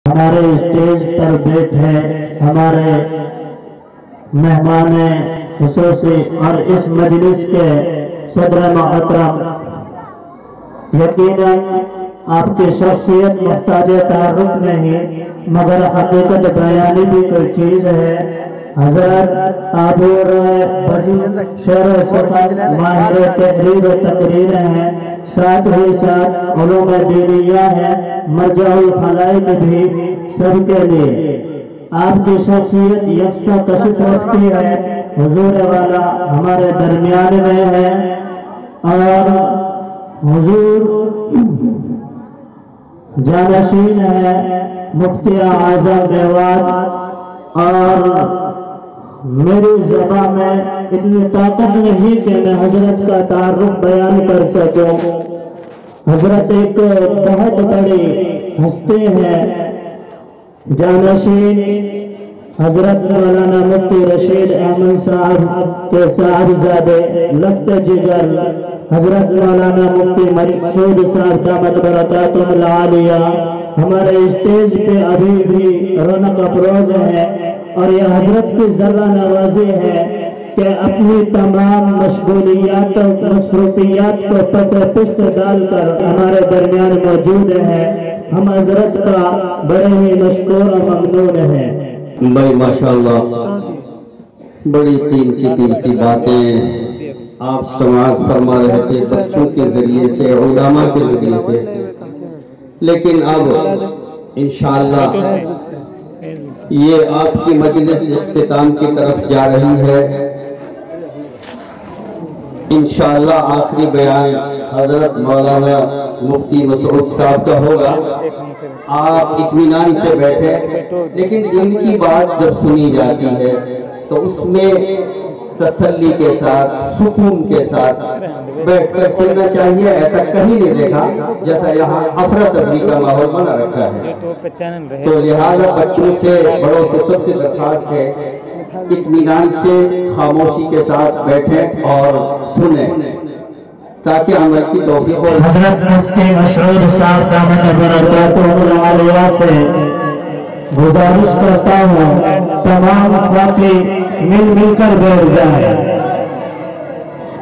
ہمارے اسٹیج پر بیٹھے ہمارے مہمان خصوصی اور اس مجلس کے صدر محترم، یقیناً آپ کی شخصیت محتاج تعارف نہیں مگر حقیقت بیانی بھی کوئی چیز ہے۔ حضرت عابر بزیر شعر و سخن، ماہر تحریر و تقریر ہیں، ساتھ ہی ساتھ علوم دینیہ ہیں، مرجع الخلائق بھی سب کے لیے آپ کی شخصیت یکساں کشش رکھتی ہے۔ حضور والا ہمارے درمیان میں ہے اور حضور جانشین ہے مفتی اعظم میوات، اور میری زبان میں اتنی طاقت نہیں کہ میں حضرت کا تعارف بیان کر سکوں۔ حضرت ایک بہت بڑی ہستی ہے، جانشین حضرت مولانا مفتی رشید احمد صاحب کے صاحبزادے لخت جگر حضرت مولانا مفتی مسعود صاحب دامت برکاتہم العالیہ ہمارے اسٹیج پہ ابھی بھی رونق افروز ہے، اور یہ حضرت کی ذرہ نوازی ہے کہ اپنی تمام مشغولیات و مصروفیات کو پشت ڈال کر ہمارے درمیان موجود ہے۔ ہم حضرت کا بڑے ہی مشکور و ممنون ہیں۔ بھائی ماشاءاللہ بڑی قیمتی باتیں آپ سماعت فرما رہے تھے بچوں کے ذریعے سے، علماء کے ذریعے سے، لیکن اب انشاءاللہ یہ آپ کی مجلس اختتام کی طرف جا رہی ہے۔ انشاءاللہ آخری بیان حضرت مولانا مفتی مسعود صاحب کا ہوگا۔ آپ اطمینان سے بیٹھے، لیکن دین کی بات جب سنی جاتی ہے تو اس میں تسلی کے ساتھ، سکون کے ساتھ بیٹھ کر سننا چاہیے۔ ایسا کہیں نہیں دیکھا جیسا یہاں افراتفری کا ماحول بنا رکھا ہے، تو لہذا بچوں سے بڑوں سے سب سے درخواست ہے اطمینان سے خاموشی کے ساتھ بیٹھیں اور سنیں تاکہ عمل کی توفیق ہو۔ حضرت مفتی مسعود صاحب دامت برکاتہم العالیہ سے گزارش کرتا ہوں تمام ساتھی مل کر بیٹھ جائیں۔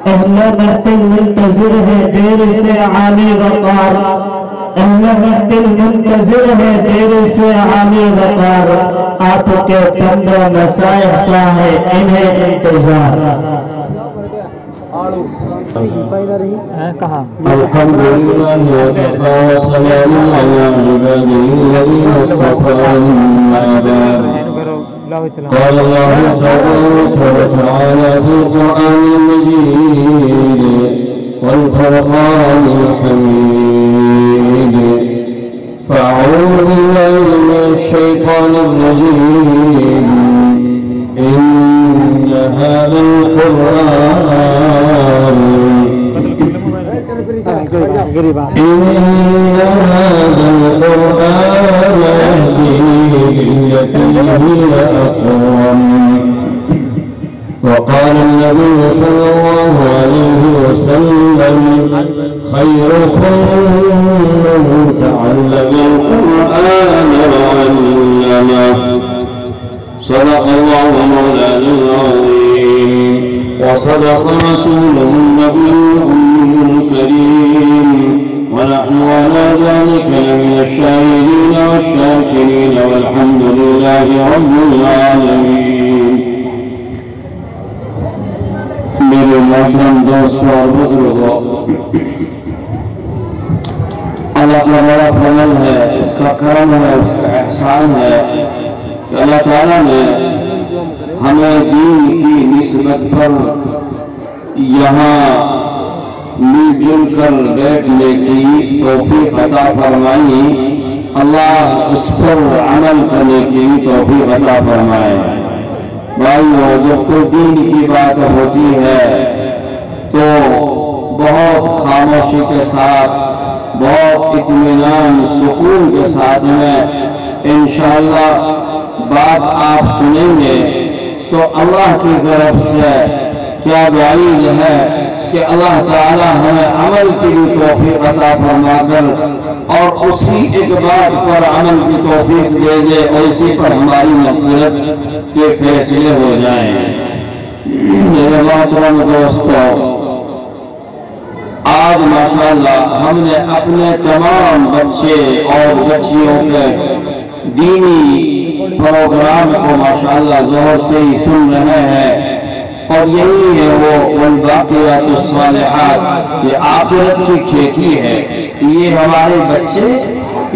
اہل محفل منتظر ہے دیر سے عالی وقار، اہل محفل منتظر ہے دیر سے عالی وقار، آپ کے پند و نصائح کا ہے انہیں انتظار۔ الحمدللہ وکفی وسلام علی عبادہ الذین اصطفى أما بعد۔ قال الله تبارك وتعالى في القرآن المجيد والفرقان الحميد، فأعوذ بالله من الشيطان الرجيم، إن هذا القرآن يهدي للتي هي أقوم، وقال النبي صلى الله عليه وسلم خيركم من تعلم القرآن وعلمه، صدق الله مولانا العظيم وصدق رسوله النبي الكريم، ونحن على ذلك لمن الشاهدين والشاكرين والحمد لله رب العالمين۔ میرے محترم دوستوں اور بزرگوں، اللہ کا بڑا فضل ہے، اس کا کرم ہے، اس کا احسان ہے کہ اللہ تعالیٰ نے ہمیں دین کی نسبت پر یہاں مل جل کر بیٹھنے کی توفیق عطا فرمائی۔ اللہ اس پر عمل کرنے کی توفیق عطا فرمائے۔ بھائیو، جب کوئی دین کی بات ہوتی ہے تو بہت خاموشی کے ساتھ، بہت اطمینان سکون کے ساتھ میں انشاءاللہ بات آپ سنیں گے تو اللہ کی طرف سے کیا بعید ہے کہ اللہ تعالی ہمیں عمل کی بھی توفیق عطا فرما کر اور اسی ایک بات پر عمل کی توفیق دے دے اور اسی پر ہماری مغفرت کے فیصلے ہو جائیں۔ میرے محترم دوستو، آج ماشاءاللہ ہم نے اپنے تمام بچے اور بچیوں کے دینی پروگرام کو ماشاءاللہ زور سے ہی سن رہے ہیں، اور یہی ہے وہ والباقیات الصالحات، یہ آخرت کی کھیتی ہے۔ یہ ہمارے بچے،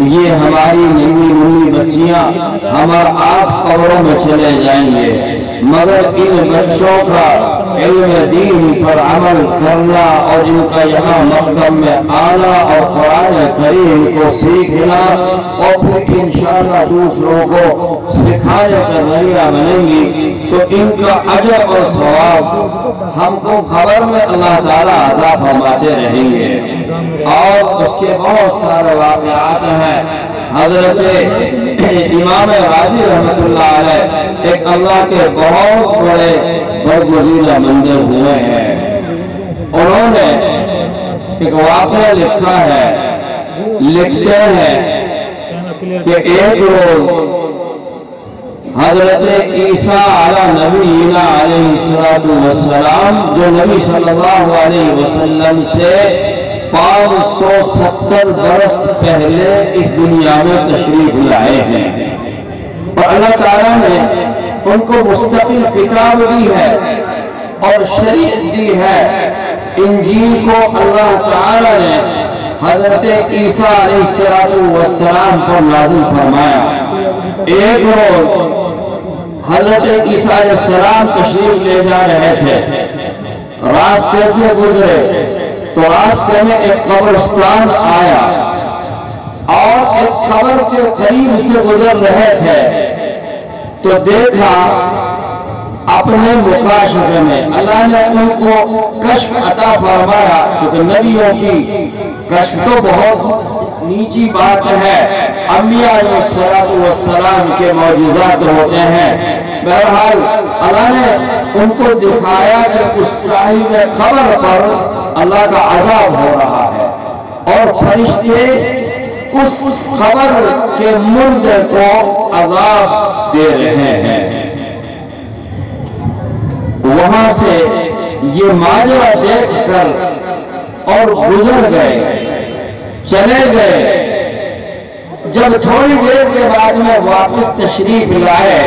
یہ ہماری ننھی بچیاں ہم اور آپ قبروں میں چلے جائیں گے، مگر ان بچوں کا علم دین پر عمل کرنا اور ان کا یہاں مکتب میں آنا اور قرآن کریم کو سیکھنا اور پھر انشاءاللہ دوسروں کو سکھانے کا ذریعہ بنیں گی، تو ان کا اجر اور ثواب ہم کو خبر میں اللہ تعالیٰ عطا فرماتے رہیں گے۔ اور اس کے بہت سارے واقعات ہیں۔ حضرت امام غازی رحمت اللہ علیہ ایک اللہ کے بہت بڑے برگزیدہ بندے ہوئے ہیں۔ انہوں نے ایک واقعہ لکھا ہے، لکھتے ہیں کہ ایک روز حضرت عیسیٰ علی نبینا علیہ السلام، جو نبی صلی اللہ علیہ وسلم سے 570 برس پہلے اس دنیا میں تشریف لائے ہیں، اور اللہ تعالیٰ نے ان کو مستقل کتاب دی ہے اور شریعت دی ہے۔ انجیل کو اللہ تعالیٰ نے حضرت عیسیٰ علیہ السلام پر نازل فرمایا۔ ایک روز حضرت عیسیٰ علیہ السلام تشریف لے جا رہے تھے، راستے سے گزرے تو راستے میں ایک قبرستان آیا اور ایک قبر کے قریب سے گزر رہے تھے تو دیکھا اپنے مکاشفے میں اللہ نے ان کو کشف عطا فرمایا، چونکہ نبیوں کی کشف تو بہت نیچی بات ہے، انبیاء علیہ السلام کے معجزات ہوتے ہیں۔ بہرحال اللہ نے ان کو دکھایا کہ اس صاحب قبر پر اللہ کا عذاب ہو رہا ہے اور فرشتے اس قبر کے مردے کو عذاب دے رہے ہیں۔ وہاں سے یہ ماجرا دیکھ کر اور گزر گئے، چلے گئے۔ جب تھوڑی دیر کے بعد میں واپس تشریف لائے،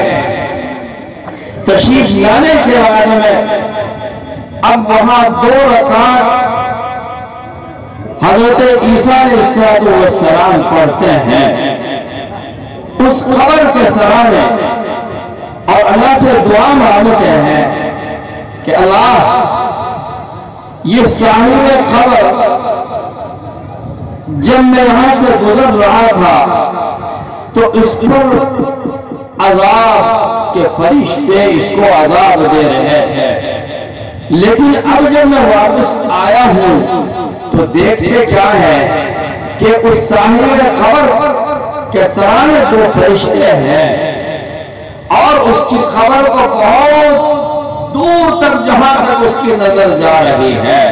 تشریف لانے کے بعد میں اب وہاں 2 رکعت حضرت عیسیٰ علیہ السلام پڑھتے ہیں اس قبر کے سرانے، اور اللہ سے دعا مانگتے ہیں کہ اللہ یہ صاحب قبر جب میں یہاں سے گزر رہا تھا تو اس پر عذاب کے فرشتے اس کو عذاب دے رہے تھے، لیکن اب جب میں واپس آیا ہوں تو دیکھتے کیا ہے کہ اس صاحب قبر کے سرانے 2 فرشتے ہیں اور اس کی خبر کو بہت دور تک جہاں تک اس کی نظر جا رہی ہے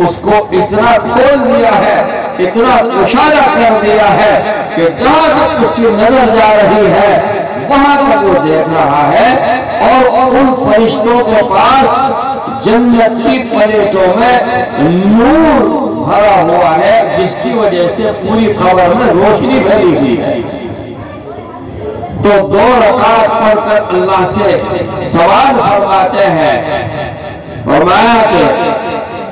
اس کو اتنا کھول دیا ہے، اتنا اشارہ کر دیا ہے کہ جہاں تک اس کی نظر جا رہی ہے وہاں تک وہ دیکھ رہا ہے، اور ان فرشتوں کے پاس جنت کی پلیٹوں میں نور بھرا ہوا ہے جس کی وجہ سے پوری قبر میں روشنی بھری ہوئی ہے۔ تو 2 رکعت پڑھ کر اللہ سے سوال فرماتے ہیں، فرمایا کہ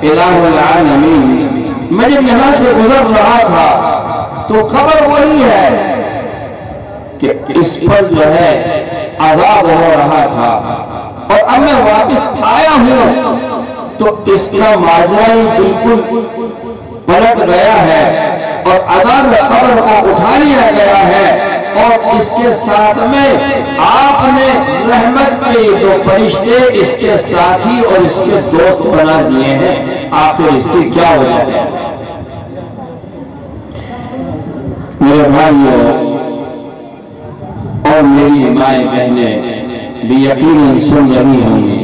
الہ العالمین میں جب یہاں سے گزر رہا تھا تو خبر وہی ہے کہ اس پر جو ہے عذاب ہو رہا تھا، اور اب میں واپس آیا ہوں تو اس کا ماجرا ہی بالکل پلٹ گیا ہے اور عذاب قبر کو اٹھا لیا گیا ہے، اور اس کے ساتھ میں آپ نے رحمت کے 2 فرشتے اس کے ساتھی اور اس کے دوست بنا دیے ہیں۔ آخر اس کی کیا وجہ ہے؟ میرے بھائیوں اور میری مائیں بہنیں بھی یقیناً سن رہی ہوں گی،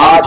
8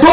2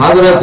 حضرت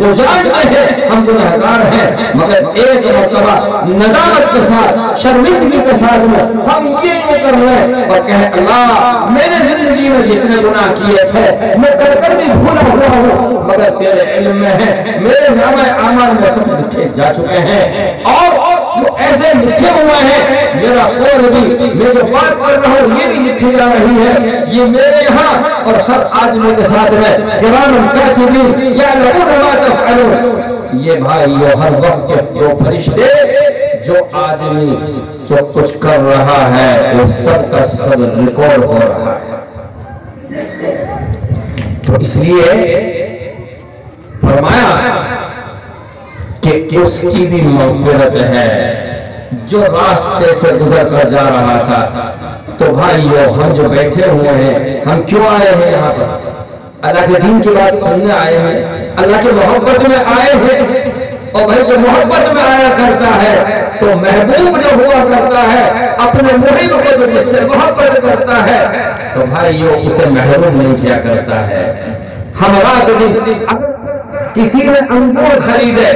وہ جانتے ہیں ہم گناہگار ہیں، مگر ایک مرتبہ ندامت کے ساتھ، شرمندگی کے ساتھ میں ہم یہ کر لیں اور کہیں اللہ میرے زندگی میں جتنے گناہ کیے تھے میں کر بھی بھولا ہوا ہوں، مگر تیرے علم میں ہے میرے نامہ اعمال میں سب لکھے جا چکے ہیں، اور وہ ایسے لکھے ہوئے ہیں، میرا قول بھی، میں جو بات کر رہا ہوں یہ بھی لکھی جا رہی ہے، یہ میرے یہاں اور ہر آدمی کے ساتھ میں کرام کاتبین یعلمون ما تفعلون، یہ بھائیو ہر وقت کے دو فرشتے جو آدمی جو کچھ کر رہا ہے وہ سب کا سب ریکارڈ ہو رہا ہے۔ تو اس لیے فرمایا کہ اس کی بھی مغفرت ہے جو راستے سے گزر کر جا رہا تھا۔ تو بھائیو ہم جو بیٹھے ہوئے ہیں، ہم کیوں آئے ہیں یہاں پر؟ اللہ کے دین کی بات سننے آئے ہیں، اللہ کی محبت میں آئے ہیں، اور بھائی جو محبت میں آیا کرتا ہے تو محبوب جو ہوا کرتا ہے اپنے محب کو جو جس سے محبت کرتا ہے تو بھائیو اسے محروم نہیں کیا کرتا ہے۔ ہم رات دن اگر کسی نے انگور خریدے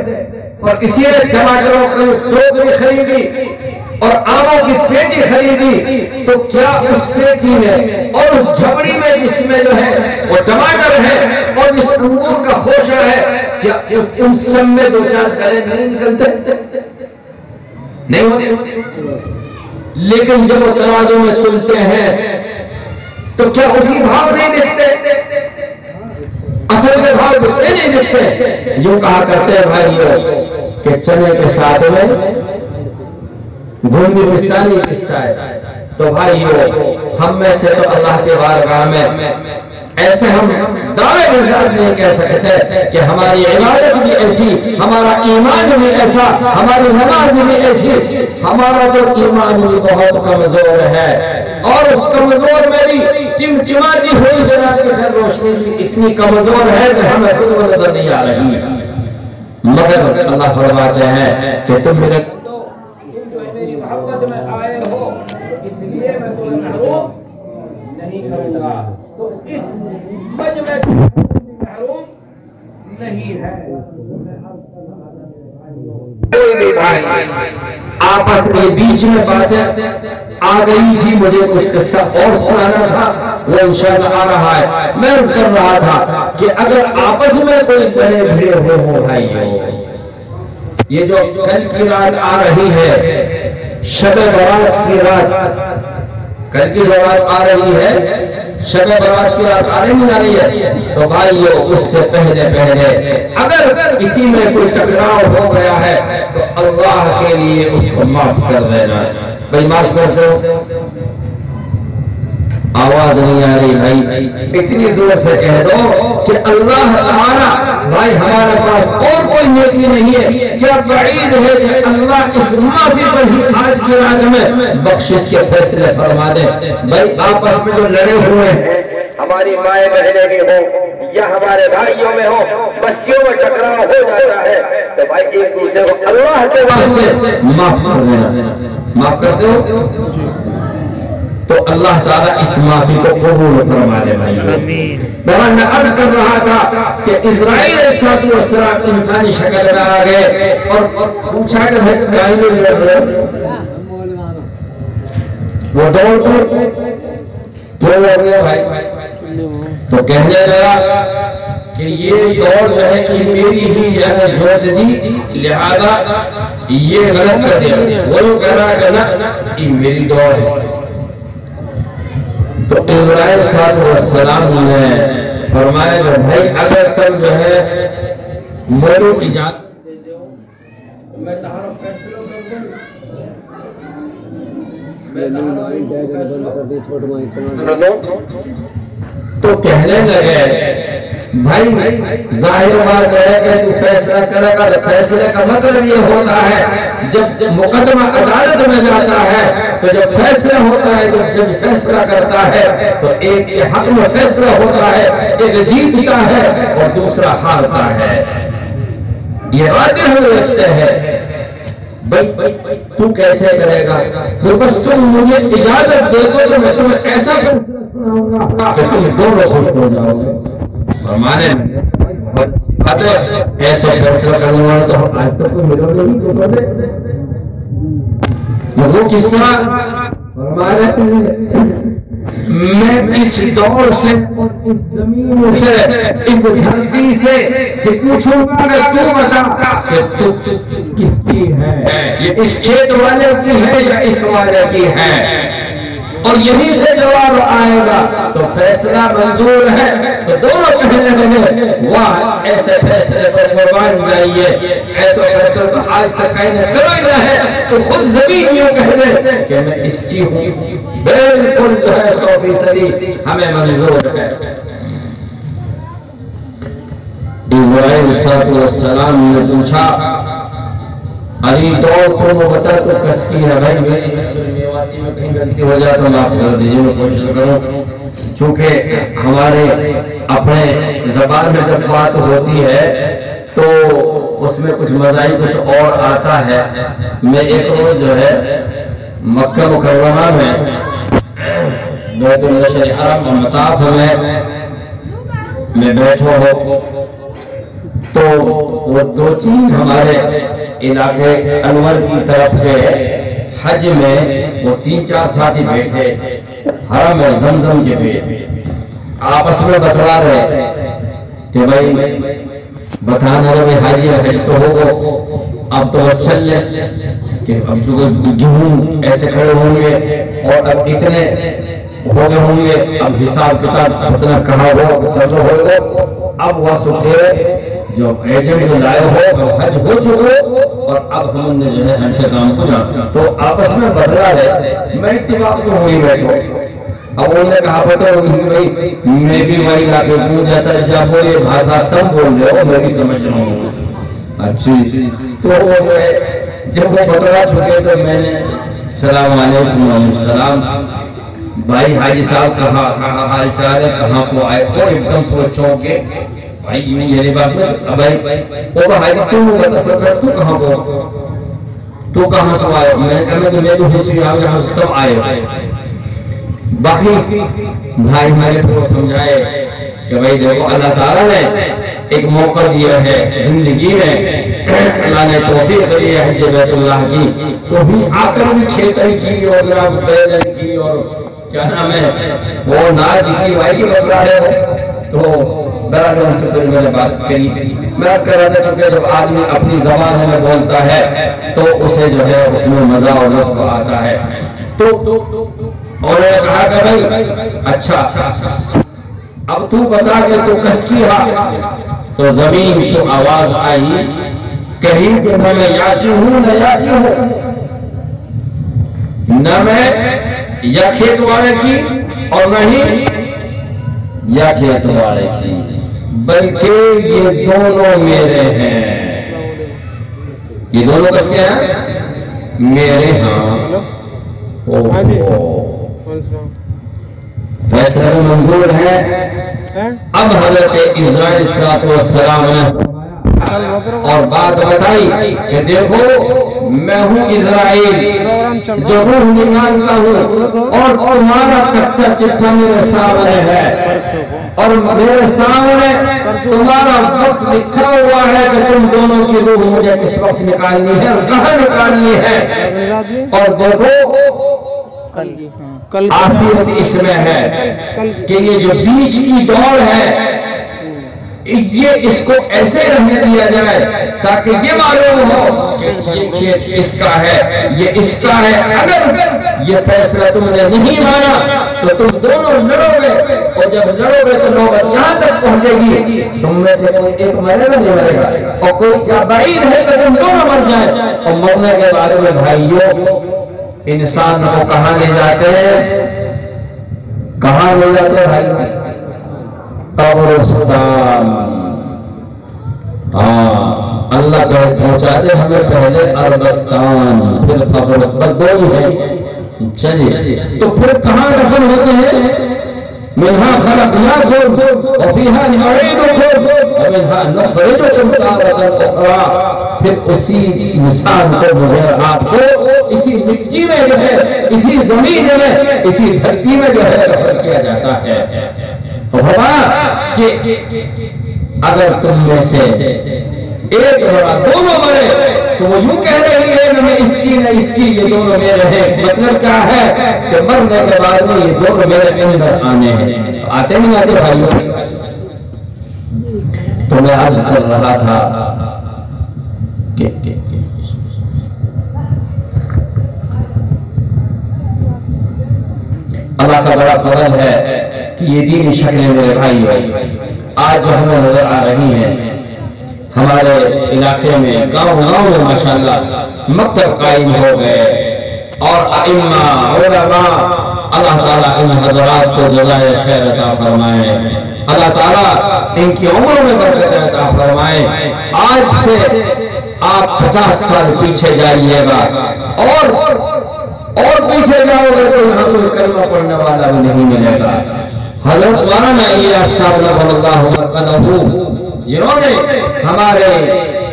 اور کسی نے ٹماٹروں کی ٹوکری خریدی اور آموں کی پیٹی خریدی تو کیا اس پیٹی میں اور اس جھپڑی میں جس میں جو ہے وہ ٹماٹر ہے اور جس انگور کا خوشہ ہے کیا ان سب میں دو چار کرے نہیں نکلتے؟ نہیں ہوتے۔ لیکن جب وہ ترازو میں تلتے ہیں تو کیا اسی بھاؤ نہیں لکھتے؟ اصل کے بھاؤ بکتے نہیں لکھتے؟ یوں کہا کرتے ہیں بھائیو کہ چنے کے ساتھ میں گھونگی پستانی پستا ہے۔ تو بھائیو ہم میں سے تو اللہ کے بارگاہ میں ایسے ہم دعوے کے ساتھ نہیں کہہ سکتے کہ ہماری عبادت بھی ایسی، ہمارا ایمان بھی ایسا، ہماری نماز بھی ایسی۔ ہمارا تو ایمان بھی بہت کمزور ہے، اور اس کمزور میں بھی ٹمٹماتی ہوئی جناب کی خیر روشنی بھی اتنی کمزور ہے کہ ہمیں خود کو نظر نہیں آ رہی، مگر اللہ فرماتے ہیں کہ تم میرے محبت میں آئے ہو اس لیے میں تمہیں محروم نہیں کروں گا۔ تو اس مجمع محروم نہیں ہے۔ کوئی بھی بھائی آپس میں بیچ میں باتیں آ گئی تھی، مجھے کچھ قصہ اور سنانا تھا، وہ انشاءاللہ آ رہا ہے۔ میں عرض کر رہا تھا کہ اگر آپس میں کوئی بڑے بھیڑ ہو بھائیو، یہ جو کل کی رات آ رہی ہے شب برات کی رات، کل کی جو رات آ رہی ہے شب برات کی رات آنے نہیں آ رہی ہے، تو بھائیو اس سے پہلے اگر کسی میں کوئی ٹکراؤ ہو گیا ہے تو اللہ کے لیے اس کو معاف کر دینا۔ بھائی معاف کر دو، آواز نہیں آ رہی بھائی، اتنی زور سے کہہ دو کہ اللہ تعالیٰ بھائی ہمارے پاس اور کوئی نیکی نہیں ہے، کیا بعید ہے کہ اللہ اس معافی پر ہی آج کی رات میں بخشش کے فیصلے فرما دے۔ بھائی آپس میں جو لڑے ہوئے ہیں، ہماری مائیں بہنیں بھی ہوں یا ہمارے بھائیوں میں ہو، بستیوں میں ٹکراؤ ہو جاتا ہے تو بھائی ایک دوسرے کو اللہ کے واسطے معاف کر دینا۔ معاف کرتے ہو تو اللہ تعالیٰ اس معافی کو قبول فرما لے بھائی۔ بہرحال میں عرض کر رہا تھا کہ اسرائیل علیہ السلام انسانی شکل میں آ گئے اور پوچھا کہ بھائی کائیں میں لڑ رہے، وہ دوڑ کیوں لڑ رہے بھائی؟ تو کہنے لگا کہ یہ دوڑ جو ہے کہ میری ہی یعنی جوت دی، لہذا یہ غلط کر دیا۔ وہ یوں کہہ رہا کہ نا یہ میری دوڑ ہے۔ تو ابراہیم صلی اللہ علیہ وسلم نے فرمایا کہ بھائی اگر تم جو ہے میرے اجازت دے دو میں تمہارا فیصلہ کر دوں۔ تو کہنے لگے بھائی ظاہر بات ہے کہ تو فیصلہ کرے گا، فیصلے کا مطلب یہ ہوتا ہے جب مقدمہ عدالت میں جاتا ہے تو جب فیصلہ ہوتا ہے، جب جج فیصلہ کرتا ہے تو ایک کے حق میں فیصلہ ہوتا ہے، ایک جیتتا ہے اور دوسرا ہارتا ہے۔ یہ باتیں ہم رکھتے ہیں بھائی تو کیسے کرے گا؟ بس تم مجھے اجازت دے دو تو میں تمہیں ایسا سناؤں گا کہ تم دونوں خوش ہو جاؤ گے۔ اور مانے ایسے فیصلہ کرنے والا تو آج تک کوئی ملو نہیں تو پڑے وہ کس طرح فرما رہتے ہیں میں اس دور سے اس زمین سے اس دھرتی سے پوچھوں گا کہ تو بتا کہ تو کس کی ہے، یہ اس کھیت والے کی ہے یا اس والے کی ہے، اور یہی سے جواب آئے گا تو فیصلہ منظور ہے۔ تو دونوں کہنے لگے واہ ایسے فیصلے پر قربان جائیے، ایسا فیصلہ تو آج تک کہیں نے کرو ہی نہ ہے، تو خود زمین یوں کہہ دے کہ میں اس کی ہوں، بالکل جو ہے 100% ہمیں منظور ہے۔ اسرائیل علیہ السلام نے پوچھا علی دور تو وہ بتا تو کس کی ہے؟ بھائی میری میواتی میں کہیں غلطی ہو جائے تو معاف کر دیجیے، میں کوشش کروں، چونکہ ہمارے اپنے زبان میں جب بات ہوتی ہے تو اس میں کچھ مزاحی کچھ اور آتا ہے۔ میں ایک روز جو ہے مکہ مکرمہ میں بیت اللہ الحرام اور مطاف میں بیٹھا ہو تو وہ 2-3 ہمارے علاقے انور کی طرف کے حج میں وہ 3-4 ساتھی بیٹھے حرم زمزم کے پہ آپس میں بتلا رہے کہ بھائی بتانا رہے حاجی حج تو ہوگا، اب تو بس چل لے کہ اب جو گیہوں ایسے کھڑے ہوں گے اور اب اتنے ہو گئے ہوں گے، اب حساب کتاب اتنا کہا ہو چل رہا ہوگا، اب وہ سکھے جو ایجنٹ جو لائے ہو حج ہو چکے اور اب ہم نے جو ہے حج کے کام کو جانا تو آپس میں بدلا رہے۔ میں اتفاق سے ہوئی بیٹھو، اب انہوں نے کہا پتہ ہوگی کہ بھائی میں بھی وہی لا کے پوچھ جاتا ہے جب وہ یہ بھاشا تب بول رہے ہو میں بھی سمجھ رہا ہوں۔ اچھی تو وہ جو ہے جب وہ بتلا چکے تو میں نے السلام علیکم وعلیکم السلام بھائی حاجی صاحب کہاں حال چال ہے، کہاں سو آئے، اور ایک دم سوچوں کہ بھائی یہ بات میں بھائی وہ حاجی تو بتا سکتا تو کہاں کو تو کہاں سے آئے؟ میں نے کہا کہ میں تو حصی آؤں جہاں سے تم آئے۔ باقی بھائی ہمارے کو سمجھائے کہ بھائی دیکھو اللہ تعالیٰ نے ایک موقع دیا ہے زندگی میں، اللہ نے توفیق دی ہے حج بیت اللہ کی، تو بھی آ کر بھی کھیتر کی اور بیلن کی اور کیا نام ہے وہ ناج کی وائی کی بتلا ہے، تو برادر ان سے پھر میں نے بات کری، میں بات کر رہا تھا چونکہ جب آدمی اپنی زبان میں بولتا ہے تو اسے جو ہے اس میں مزہ اور لطف آتا ہے۔ تو اور نے کہا کہ بھائی اچھا اب تو بتا کہ تو کس کی ہے؟ تو زمین سے آواز آئی کہیں کہ میں یاتی ہوں نہ یاتی ہوں، نہ میں یا کھیت والے کی اور نہ ہی یا کھیت والے کی، بلکہ یہ دونوں میرے ہیں۔ یہ دونوں کس کے ہیں؟ میرے ہاں۔ فیصلہ منظور ہے۔ اب حضرت اسرائیل علیہ السلام نے اور بات بتائی کہ دیکھو میں ہوں اسرائیل جو روح نکالتا ہوں اور تمہارا کچا چٹھا میرے سامنے ہے اور میرے سامنے تمہارا وقت لکھا ہوا ہے کہ تم دونوں کی روح مجھے کس وقت نکالنی ہے اور کہاں نکالنی ہے، اور دیکھو عافیت اس میں ہے کہ یہ جو بیچ کی دوڑ ہے یہ اس کو ایسے رہنے دیا جائے تاکہ یہ معلوم ہو کہ یہ کھیت اس کا ہے یہ اس کا ہے۔ اگر یہ فیصلہ تم نے نہیں مانا تو تم دونوں لڑو گے، اور جب لڑو گے تو نوبت یہاں تک پہنچے گی تم میں سے کوئی ایک مرے گا نہیں مرے گا، اور کوئی کیا بعید ہے کہ تم دونوں مر جائیں۔ اور مرنے کے بارے میں بھائیوں انسان کو کہاں لے جاتے ہیں؟ کہاں لے جاتے ہیں بھائی؟ قبرستان۔ اللہ پہنچا دے ہمیں پہلے عربستان پھر قبرستان، بس دو ہی ہیں۔ چلیے تو پھر کہاں دفن ہوتے ہیں؟ منہا خلقناکم وفیہا نعیدکم ومنہا نخرجکم تارۃ اخری۔ پھر اسی انسان کو مجھے آپ کو اسی مٹی میں جو ہے اسی زمین میں اسی دھرتی میں جو ہے دفن کیا جاتا ہے۔ کہ اگر تم میں سے ایک مرا دونوں مرے تو وہ یوں کہہ رہی ہے نہ میں اس کی نہ اس کی، یہ دونوں میرے ہیں۔ مطلب کیا ہے کہ مرنے کے بعد میں یہ دونوں میرے اندر آنے ہیں۔ تو آتے نہیں آتے بھائیوں؟ تو میں عرض کر رہا تھا کہ اللہ کا بڑا فضل ہے کہ یہ دینی شکلیں میرے بھائی آج جو ہمیں نظر آ رہی ہیں ہمارے علاقے میں، گاؤں گاؤں میں ماشاءاللہ مکتب قائم ہو گئے، اور ائمہ علماء، اللہ تعالیٰ ان حضرات کو جزائے خیر عطا فرمائے، اللہ تعالیٰ ان کی عمروں میں برکت عطا فرمائے۔ آج سے آپ 50 سال پیچھے جائیے گا اور پیچھے جاؤ گے تو یہاں کوئی کلمہ پڑھنے والا بھی نہیں ملے گا۔ حضرت مولانا الیاس صاحب رضی اللہ عنہ جنہوں نے ہمارے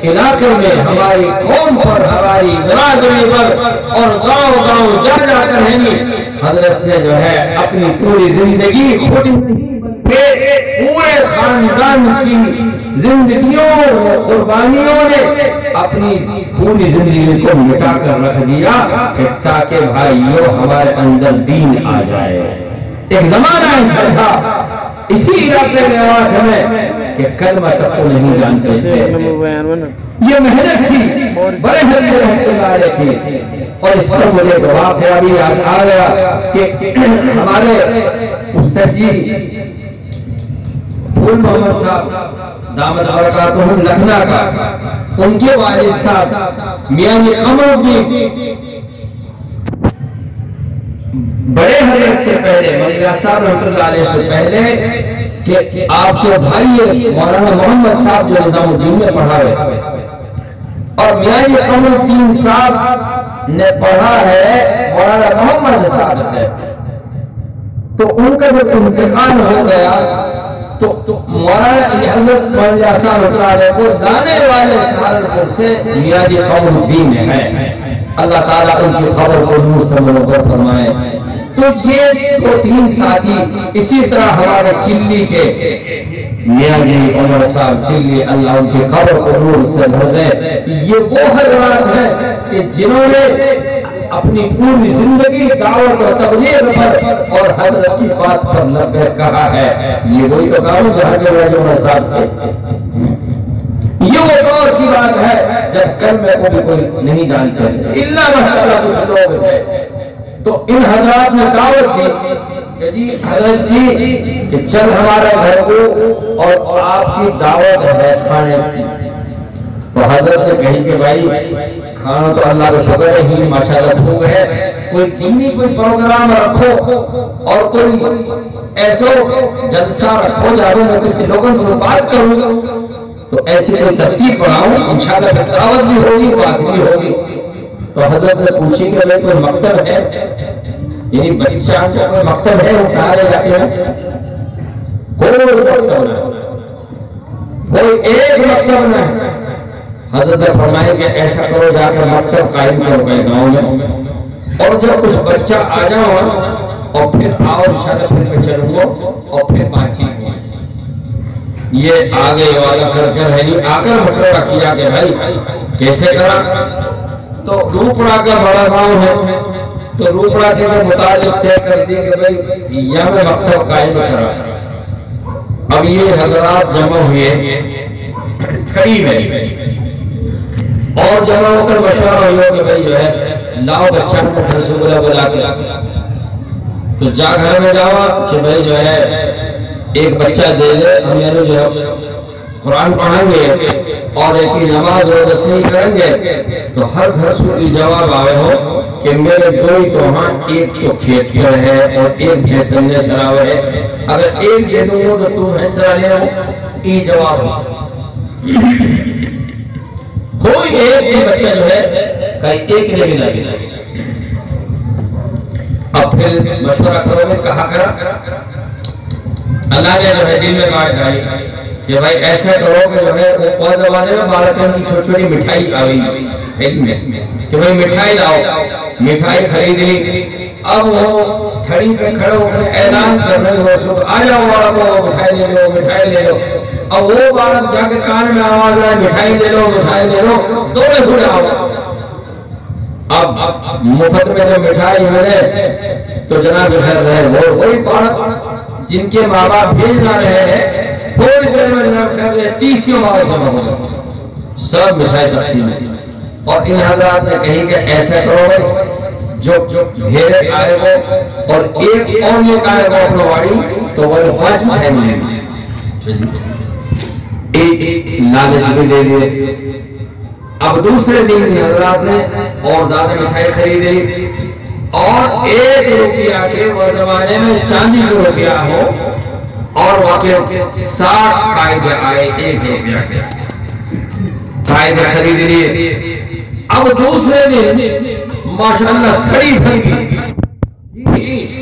علاقے میں، ہماری قوم پر، ہماری برادری پر اور گاؤں گاؤں جا جا کر حضرت نے جو ہے اپنی پوری زندگی خود پورے خاندان کی زندگیوں اور قربانیوں نے اپنی پوری زندگی کو مٹا کر رکھ دیا کہ تاکہ بھائیوں ہمارے اندر دین آ جائے۔ ایک زمانہ ایسا تھا اسی علاقے میں میں کہ کلمہ تفو نہیں جانتے تھے، یہ محنت تھی، بڑے حضرت رحمت اللہ علیہ تھی۔ اور اس پر مجھے ایک واقعہ بھی یاد آ گیا کہ ہمارے استاد جی پھول محمد صاحب دامت برکاتہم لکھنؤ کا، ان کے والد صاحب میاں جی قمر الدین بڑے حضرت سے پہلے، مولانا صاحب رحمت اللہ علیہ سے پہلے کہ آپ کے بھائی مولانا محمد صاحب جو نظام الدین میں پڑھا ہے، اور میاں جی قمر الدین صاحب نے پڑھا ہے مولانا محمد صاحب سے۔ تو ان کا جب انتقال ہو گیا تو مولانا حضرت مولانا صاحب رحمت اللہ علیہ کو لانے والے سہارنپور سے میاں جی قمر الدین ہے، اللہ تعالیٰ ان کی قبر کو نور سے منور فرمائے۔ تو یہ 2-3 ساتھی اسی طرح ہمارے چلی کے میاں جی عمر صاحب چلی، اللہ ان کی قبر کو نور سے بھر دے۔ یہ وہ حضرات ہیں کہ جنہوں نے اپنی پوری زندگی دعوت و تبلیغ پر اور حضرت کی بات پر لبیک کہا ہے۔ یہ وہی تو کام جہاں کے میاں جی عمر صاحب تھے۔ یہ وہ دور کی بات ہے جب کلمے کو بھی کوئی نہیں جانتے تھے، الا محتملہ کچھ لوگ تھے۔ تو ان حضرات نے دعوت دی کہ جی حضرت جی کہ چل ہمارے گھر کو اور آپ کی دعوت ہے کھانے کی۔ تو حضرت نے کہی کہ بھائی کھانا تو اللہ کا شکر ہے ہی ماشاءاللہ خوب ہے، کوئی دینی کوئی پروگرام رکھو اور کوئی ایسا جلسہ رکھو جہاں میں کچھ لوگوں سے بات کروں گا، تو ایسی کوئی ترتیب بناؤں، انشاءاللہ دعوت بھی ہوگی بات بھی ہوگی۔ تو حضرت نے پوچھی کہ کوئی مکتب ہے، یعنی بچہ کو کوئی مکتب ہے وہ کہاں لے جاتے ہیں؟ کوئی مکتب نہ ہے، کوئی ایک مکتب نہ ہے۔ حضرت نے فرمایا کہ ایسا کرو جا کر مکتب قائم کرو گئے گاؤں میں، اور جب کچھ بچہ آ جاؤ اور پھر آؤ انشاءاللہ پھر میں چلوں گا اور پھر بات چیت ہوئی۔ یہ آگے والا کر کر ہے نہیں، آ کر مشورہ کیا کہ بھائی کیسے کرا؟ تو روپڑا کا بڑا گاؤں ہے، تو روپڑا کے مطابق طے کر دی کہ بھائی یہاں میں مکتب قائم کرا۔ اب یہ حضرات جمع ہوئے کھڑی میں اور جمع ہو کر مشورہ ہوا کہ بھائی جو ہے لاؤ بچہ کو گھر سے بلا کے، تو جا گھر میں جاوا کہ بھائی جو ہے ایک بچہ دے دے، ہم یعنی جو ہے قرآن پڑھائیں گے اور ایک ہی نماز روزہ صحیح کریں گے، تو ہر گھر سے کوئی جواب آئے ہو کہ میرے دو ہی تو ہاں، ایک تو کھیت پر ہے اور ایک بھینس رنجے چلا ہوا ہے، اگر ایک دے دوں گا تو تم بھینس چلا لے رہا ہو، یہ جواب ہو۔ کوئی ایک بھی بچہ جو ہے کہیں ایک نے بھی نہ دیا۔ اب پھر مشورہ کرو گے کہا کرا، اللہ نے جو ہے دل میں بات ڈالی کہ بھائی ایسا کرو کہ جو ہے وہ زمانے میں بالکن کی چھوٹی چھوٹی مٹھائی آ گئی تھیلی میں کہ بھائی مٹھائی لاؤ، مٹھائی خرید لی۔ اب وہ تھڑی پہ کھڑے ہو کر اعلان کر رہے ہو اس وقت آ جاؤ والوں مٹھائی لے لو مٹھائی لے لو. اب وہ بات جا کے کان میں آواز آئے مٹھائی لے لو مٹھائی لے لو, دوڑے پھوڑے آؤ. اب مفت میں جب مٹھائی ملے تو جناب خیر رہے وہی بات جن کے ماں باپ بھیج نہ رہے ہیں, تھوڑی دیر میں جناب خیر رہے 30 ماں جمع ہو گئے, سب مٹھائی تقسیم ہے. اور ان حضرات نے کہی کہ ایسا کرو بھائی جو گھیرے آئے گو اور ایک اور لے آئے گو اپنا واڑی تو وہ 5 مٹھائی ملیں گے. ایک لالچ بھی دے دیے. اب دوسرے دن حضرات نے اور زیادہ مٹھائی خرید لی اور 1 روپیہ کے وہ زمانے میں چاندی کا روپیہ ہو اور واقع 60 قائدے آئے 1 روپیہ کے قائدے خرید لیے. اب دوسرے دن ماشاءاللہ کھڑی بھری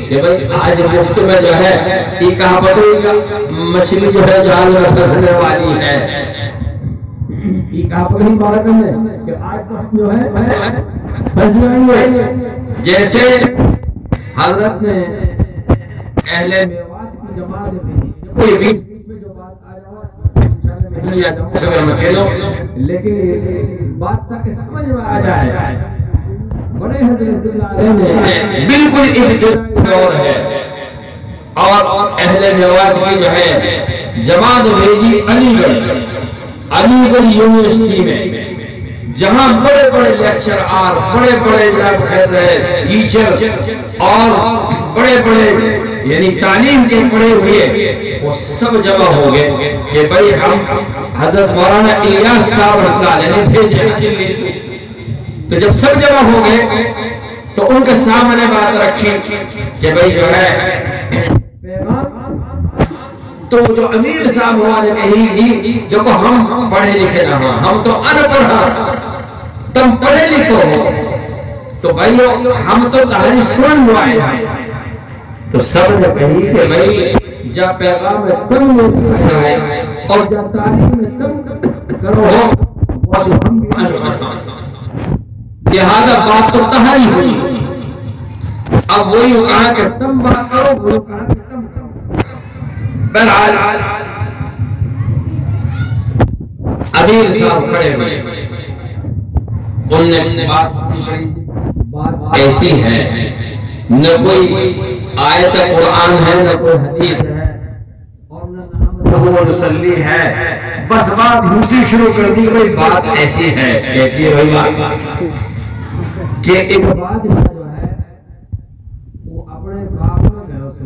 کہ بھئی آج مفت میں جو ہے یہ کہاں پتہ ہوگا مچھلی جو ہے جال میں پھنسنے والی ہے. یہ کہاں پر ہی بارک میں کہ آج مفت جو ہے پھنس جائیں گے. جیسے حضرت نے اہل میوات کی جماعت میں کوئی بیچ میں جو بات آ جائے لیکن بات تاکہ سمجھ میں آ جائے. بڑے حضرت بالکل ابتدائی دور ہے اور اہل میوات کی جو ہے جماعت بھیجی علی گڑھ یونیورسٹی میں, جہاں بڑے بڑے لیکچر اور بڑے بڑے جناب خیر رہے ٹیچر اور بڑے بڑے یعنی تعلیم کے پڑھے ہوئے وہ سب جمع ہو گئے کہ بھئی ہم حضرت مولانا الیاس صاحب رحمۃ اللہ علیہ نے بھیجے ہیں دلی سے. تو جب سب جمع ہو گئے تو ان کے سامنے بات رکھی کہ بھئی جو ہے تو جو امیر صاحب ہوا نے کہی جی دیکھو ہم پڑھے لکھے نہ ہوں, ہم تو ان پڑھا, تم پڑھے لکھو ہو تو بھائیو ہم تو تمہاری سن لوائے ہیں. تو سب نے کہی کہ بھئی جب پیغام میں تم لوگ ہے اور جب تعلیم میں تم کرو ہو بس ہم بھی ان پڑھا, لہذا بات تو تمہاری ہوئی. اب وہی کہا کہ تم بات کرو, وہ کہا کہ تم کرو. بہرحال امیر صاحب کھڑے ہوئے, ان نے بات ایسی ہے نہ کوئی آیت قرآن ہے نہ کوئی حدیث ہے اور نہ رسلی ہے, بس بات دوسری شروع کر دی. بھائی بات ایسی ہے کیسی ہے بھائی بات کہ ایک بات جو ہے وہ اپنے باپ میں گھروں سے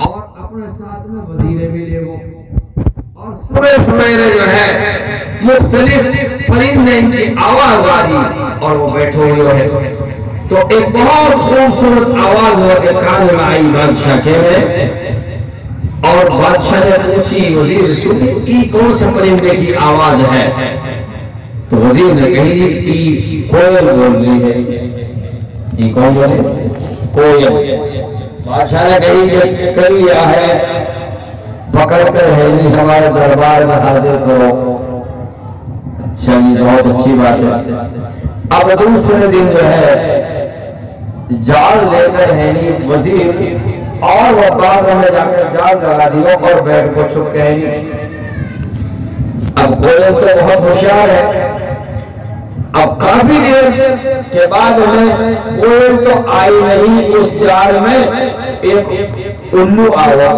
اور اپنے ساتھ میں وزیرے بھی لے وہ اور سویرے جو ہے مختلف پرندے کی آواز آ رہی اور وہ بیٹھے ہوئے ہے. تو ایک بہت خوبصورت آواز ہوا کہ کان میں آئی بادشاہ کے میں, اور بادشاہ نے پوچھی وزیر سنی یہ کون سے پرندے کی آواز ہے؟ تو وزیر نے کہی یہ کوئل بول رہی ہے. یہ کون بولے؟ کوئل. بادشاہ نے کہی کہ کر لیا ہے, پکڑ کر ہے نہیں ہمارے دربار میں حاضر کرو. اچھا یہ بہت اچھی بات ہے. اب دوسرے دن جو ہے جال لے کر ہے نہیں وزیر اور وہ باغ میں جا کر جال لگا دیا اور بیٹھ کو چھپ کے ہے نہیں. اب کوئل تو بہت ہوشیار ہے. اب کافی دیر کے بعد میں کوئل تو آئی نہیں, اس جال میں ایک الو آیا.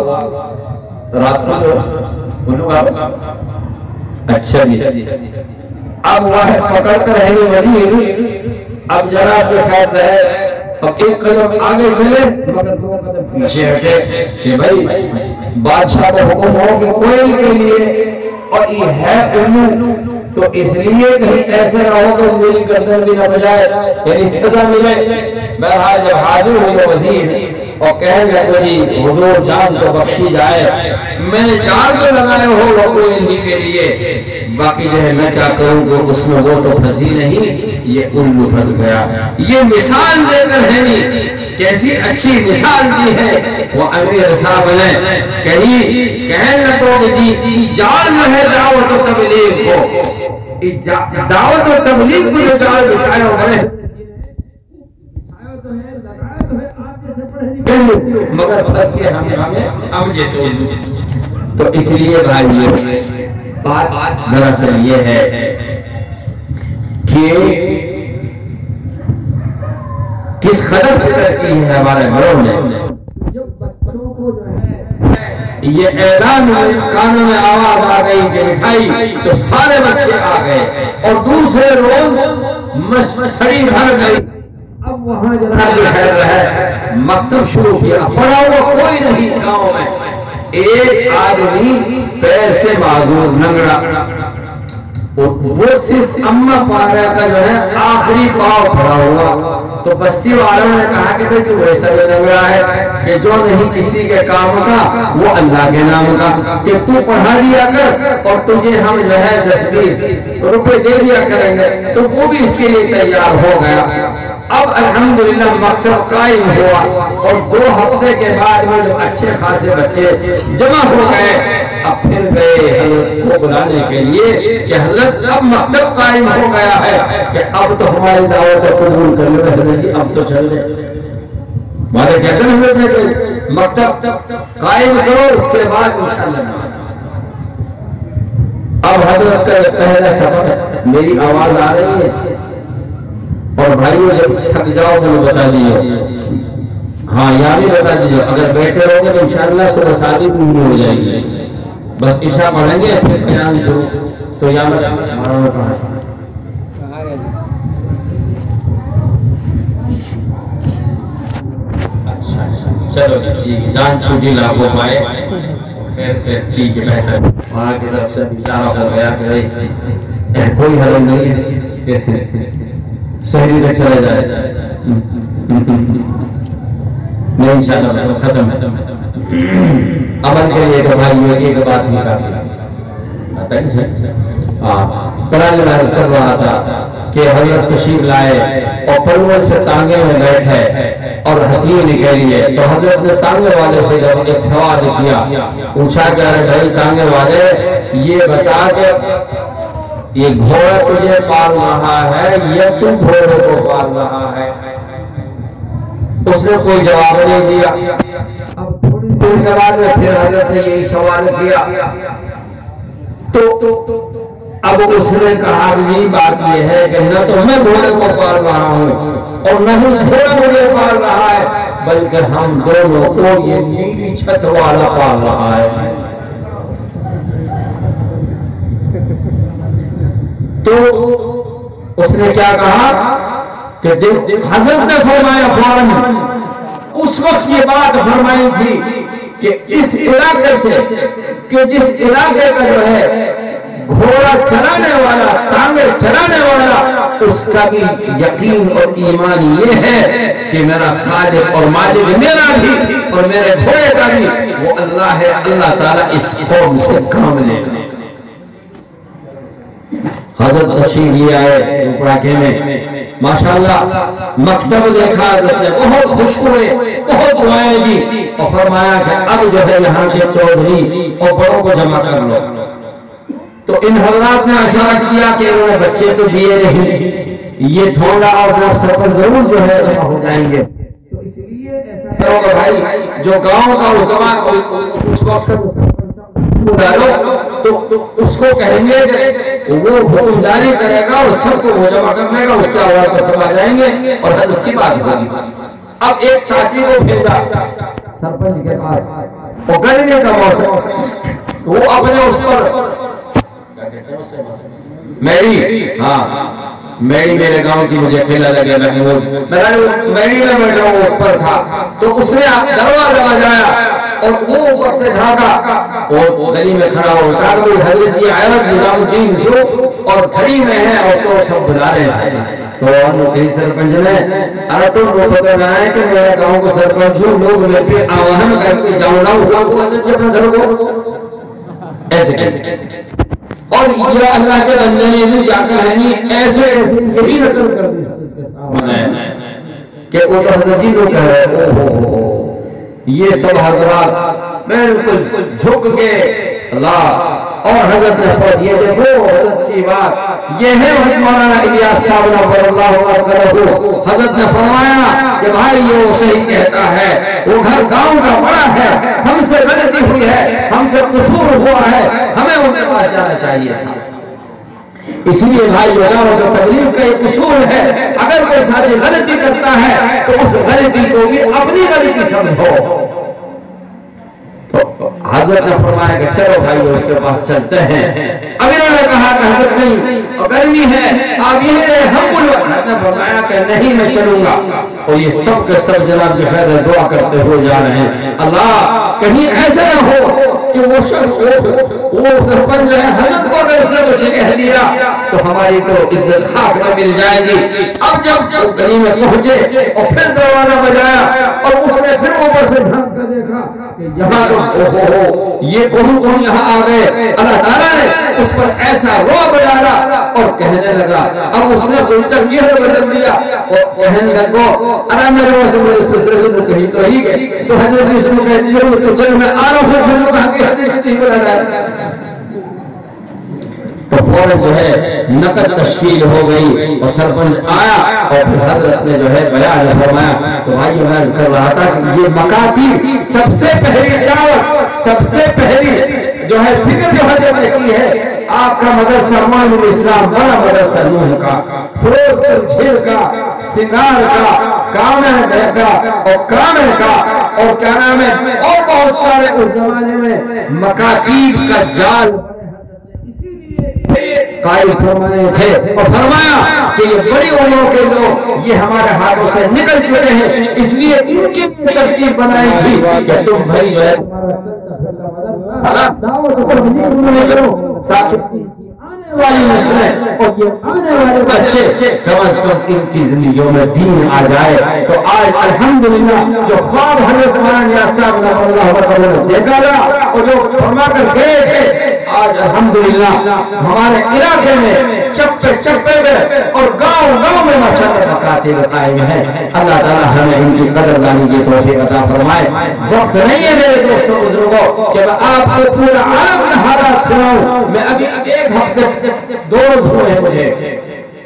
رات کو الو آیا. اچھا جی اب وہ پکڑ کر رہے وزیر. اب جناب خیر رہے اب ایک قدم آگے چلے مگر 2 قدم پیچھے ہٹے کہ بھائی بادشاہ کا حکم ہو کہ کوئل کے لیے اور یہ ہے الو تو اس لیے کہیں ایسے نہ ہو کہ میری گردن بھی نہ بجائے یعنی سزا ملے. بہرحال جب حاضر ہوئی وزیر اور کہنے لگے جی حضور جان تو بخشی جائے, میں نے جان تو لگائے ہو وہ کوئل ہی کے لیے, باقی جو ہے میں کیا کروں گا اس میں وہ تو پھنسی نہیں یہ الو پھنس گیا. یہ مثال دے کر ہے نہیں کیسی اچھی مثال دی ہے وہ امیر صاحب نے کہنے لگو کہ جی جال جو ہے دعوت و تبلیغ کو دعوت و تبلیغ کو جو جال بچھایا ہوا ہے بچھایا تو ہے لگایا تو ہے آپ جیسے اردو مگر پھنس کے ہمیں اب جیسے اردو. تو اس لیے بھائی بات دراصل یہ ہے کہ کس قدر فکر کی ہے ہمارے بڑوں نے. یہ اعلان کانوں میں آواز آ گئی کہ مٹھائی تو سارے بچے آ گئے اور دوسرے روز مشتری بھر گئی. اب وہاں جناب خیر ہے مکتب شروع کیا. پڑھا ہوا کوئی نہیں گاؤں میں. ایک آدمی پیر سے معذور ننگڑا, وہ صرف اماں پارا کا جو ہے آخری پاؤ پڑا ہوا. تو بستی والوں نے کہا کہ بھئی تو ایسا ننگڑا ہے کہ جو نہیں کسی کے کام کا وہ اللہ کے نام کا, کہ تو پڑھا دیا کر اور تجھے ہم جو ہے 10-20 روپے دے دیا کریں گے. تو وہ بھی اس کے لیے تیار ہو گیا. اب الحمدللہ مکتب قائم ہوا اور 2 ہفتے کے بعد میں جو اچھے خاصے بچے جمع ہو گئے. اب پھر گئے حضرت کو بلانے کے لیے کہ حضرت اب مکتب قائم ہو گیا ہے کہ اب تو ہماری دعوت قبول کر لو حضرت جی, اب تو چل دے. ہمارے کہتے ہیں حضرت نے کہ مکتب قائم کرو اس کے بعد انشاءاللہ. اب حضرت کا پہلا سبق میری آواز آ رہی ہے اور بھائیو جب تھک جاؤ تو بتا دیجیے. ہاں یہاں بھی بتا دیجیے, اگر بیٹھے رہو گے تو انشاءاللہ صبح شادی پوری ہو جائے گی. بس عشاء پڑھیں گے پھر بیان شروع. تو یہاں ہمارا کہاں ہے چلو ٹھیک, جان چھوٹی لاکھوں پائے خیر سے ٹھیک ہے بہتر. وہاں کی طرف سے اشارہ ہو گیا کہ کوئی حل نہیں ہے کہ شہری تک چلے جائے. نہیں انشاءاللہ بس ختم ہے. عمل کے لیے تو بھائی ایک بات ہی کافی ہے. قرآن میں عرض کر رہا تھا کہ حضرت تشریف لائے اور پرول سے تانگے میں بیٹھے اور ہتھی نکلیے. تو حضرت نے تانگے والے سے ایک سوال کیا, پوچھا کہ ارے بھائی تانگے والے یہ بتا کہ یہ گھوڑا تجھے پال رہا ہے یا تو گھوڑے کو پال رہا ہے؟ اس نے کوئی جواب نہیں دیا. اب تھوڑی دیر کے بعد میں پھر حضرت نے یہی سوال کیا تو اب اس نے کہا یہ بات یہ ہے کہ نہ تو میں گھوڑے کو پال رہا ہوں اور نہ ہی گھوڑا مجھے پال رہا ہے, بلکہ ہم دونوں کو یہ نیلی چھت والا پال رہا ہے. تو اس نے کیا کہا کہ حضرت نے فرمایا فوراً اس وقت یہ بات فرمائی تھی کہ اس علاقے سے کہ جس علاقے کا جو ہے گھوڑا چلانے والا تانگے چلانے والا اس کا بھی یقین اور ایمان یہ ہے کہ میرا خالق اور مالک میرا بھی اور میرے گھوڑے کا بھی وہ اللہ ہے. اللہ تعالیٰ اس قوم سے کام لے گا. حضرت تشریف لے آئے پڑاکے میں ماشاءاللہ مکتب دیکھا حضرت نے بہت خوش ہوئے, بہت دعائیں دی اور فرمایا کہ اب جو ہے یہاں کے چودھری اور بڑوں کو جمع کر لو. تو ان حضرات نے اشارہ کیا کہ انہوں نے بچے تو دیے نہیں, یہ تھوڑا اور سر پر ضرور جو ہے جمع ہو جائیں گے. تو اس لیے ایسا کرو کہ بھائی جو گاؤں کا اس وقت ڈالو تو اس کو کہیں گے کہ وہ حکم جاری کرے گا اور سب کو وہ جمع کر لے گا, اس کے آواز پر سب آ جائیں گے اور حضرت کی بات ہوگی. اب ایک ساتھی کو بھیجا سرپنچ کے پاس اور گرمی کا موسم, وہ اپنے اس پر میری میرے گاؤں کی مجھے قلعہ لگے محمود میری میں بیٹھا ہوں اس پر تھا. تو اس نے دروازہ بجایا اور وہ اوپر سے جھاگا اور گلی میں کھڑا ہو کہا کہ حضرت جی عیرت نظام الدین شو اور دھڑی میں ہے اور تو سب بلا رہے ہیں. تو کہیں سرپنچ نے ارے تم کو پتہ نہ ہے کہ میرے گاؤں کو سرپنچ ہوں, لوگ میرے پہ آواہن کرتے جاؤں نہ ہوا کو حضرت جی اپنے گھر کو ایسے کیسے. اور یہ اللہ کے بندے نے بھی جا کر رہنی ایسے یہی نقل کر دی کہ وہ تو حضرت جی لوگ کہہ رہے یہ سب حضرات بالکل جھک کے اللہ اور حضرت نے فرمایا یہ دیکھو حضرت کی بات یہ ہے مولانا الیاس صاحب نور اللہ کرہ حضرت نے فرمایا کہ بھائی یہ وہ صحیح کہتا ہے وہ گھر گاؤں کا بڑا ہے ہم سے غلطی ہوئی ہے ہم سے قصور ہوا ہے ہمیں ان کے پاس جانا چاہیے تھا اس لیے بھائی لوگوں تو تبلیغ کا ایک اصول ہے اگر کوئی ساتھی غلطی کرتا ہے تو اس غلطی کو بھی اپنی غلطی سمجھو تو حضرت نے فرمایا کہ چلو بھائی اس کے پاس چلتے ہیں اب انہوں نے کہا کہ حضرت نہیں گرمی ہے آپ یہ ہم حضرت نے فرمایا کہ نہیں میں چلوں گا اور یہ سب کے سب جناب جو ہے دعا کرتے ہوئے جا رہے ہیں اللہ کہیں ایسا نہ ہو کہ وہ سرپنچ جو ہے حضرت کو اگر اس نے مجھے کہہ دیا تو ہماری تو عزت خاک میں مل جائے گی اب جب گلی میں پہنچے اور پھر دروازہ بجایا اور اس نے پھر اوپر سے جھانک کر دیکھا یہاں تو یہ کون یہاں آ گئے اللہ تعالیٰ نے اس پر ایسا رعب ڈالا اور کہنے لگا اب اس نے الٹا گیئر بدل دیا اور کہنے لگا ارے میرے واسے میرے سسرے سے کہیں تو ہی گئے تو حضرت اس نے کہہ دیجئے تو چل میں آ رہا ہوں پھر لوگ کہا کہ حضرت ہی بلا رہا تو فوراً جو ہے نقد تشکیل ہو گئی اور سرپنچ آیا اور پھر حضرت نے جو ہے بیان فرمایا تو بھائی میں عرض کر رہا تھا کہ یہ مکاتیب سب سے پہلی دعوت سب سے پہلی جو ہے فکر جو حضرت نے کی ہے آپ کا مدرسہ امان الاسلام بڑا مدرسہ نوح کا فروز پر جھیل کا سنگار کا کامل کا اور کامل کا اور کیا نام ہے اور بہت سارے اس زمانے میں مکاتیب کا جال قائل فرمائے تھے اور فرمایا کہ یہ بڑی علماء کے لوگ یہ ہمارے ہاتھوں سے نکل چکے ہیں اس لیے ان کی ترتیب بنائی تھی کہ تم بھائی جو ہے آنے والی نسلیں اور یہ آنے والے بچے کم از کم ان کی زندگیوں میں دین آ جائے تو آج الحمدللہ جو خواب حضرت مولانا الیاس صاحب نے اللہ نے دیکھا رہا اور جو فرما کر گئے تھے آج الحمدللہ ہمارے علاقے میں چپے چپے میں اور گاؤں گاؤں میں ماشاءاللہ مکاتب قائم ہیں اللہ تعالی ہمیں ان کی قدردانی کی توفیق عطا فرمائے وقت نہیں ہے میرے دوستوں بزرگوں کہ میں آپ کو پورا عالم کے حالات سناؤں میں ابھی ایک ہفتے 2 روز ہوئے ہیں مجھے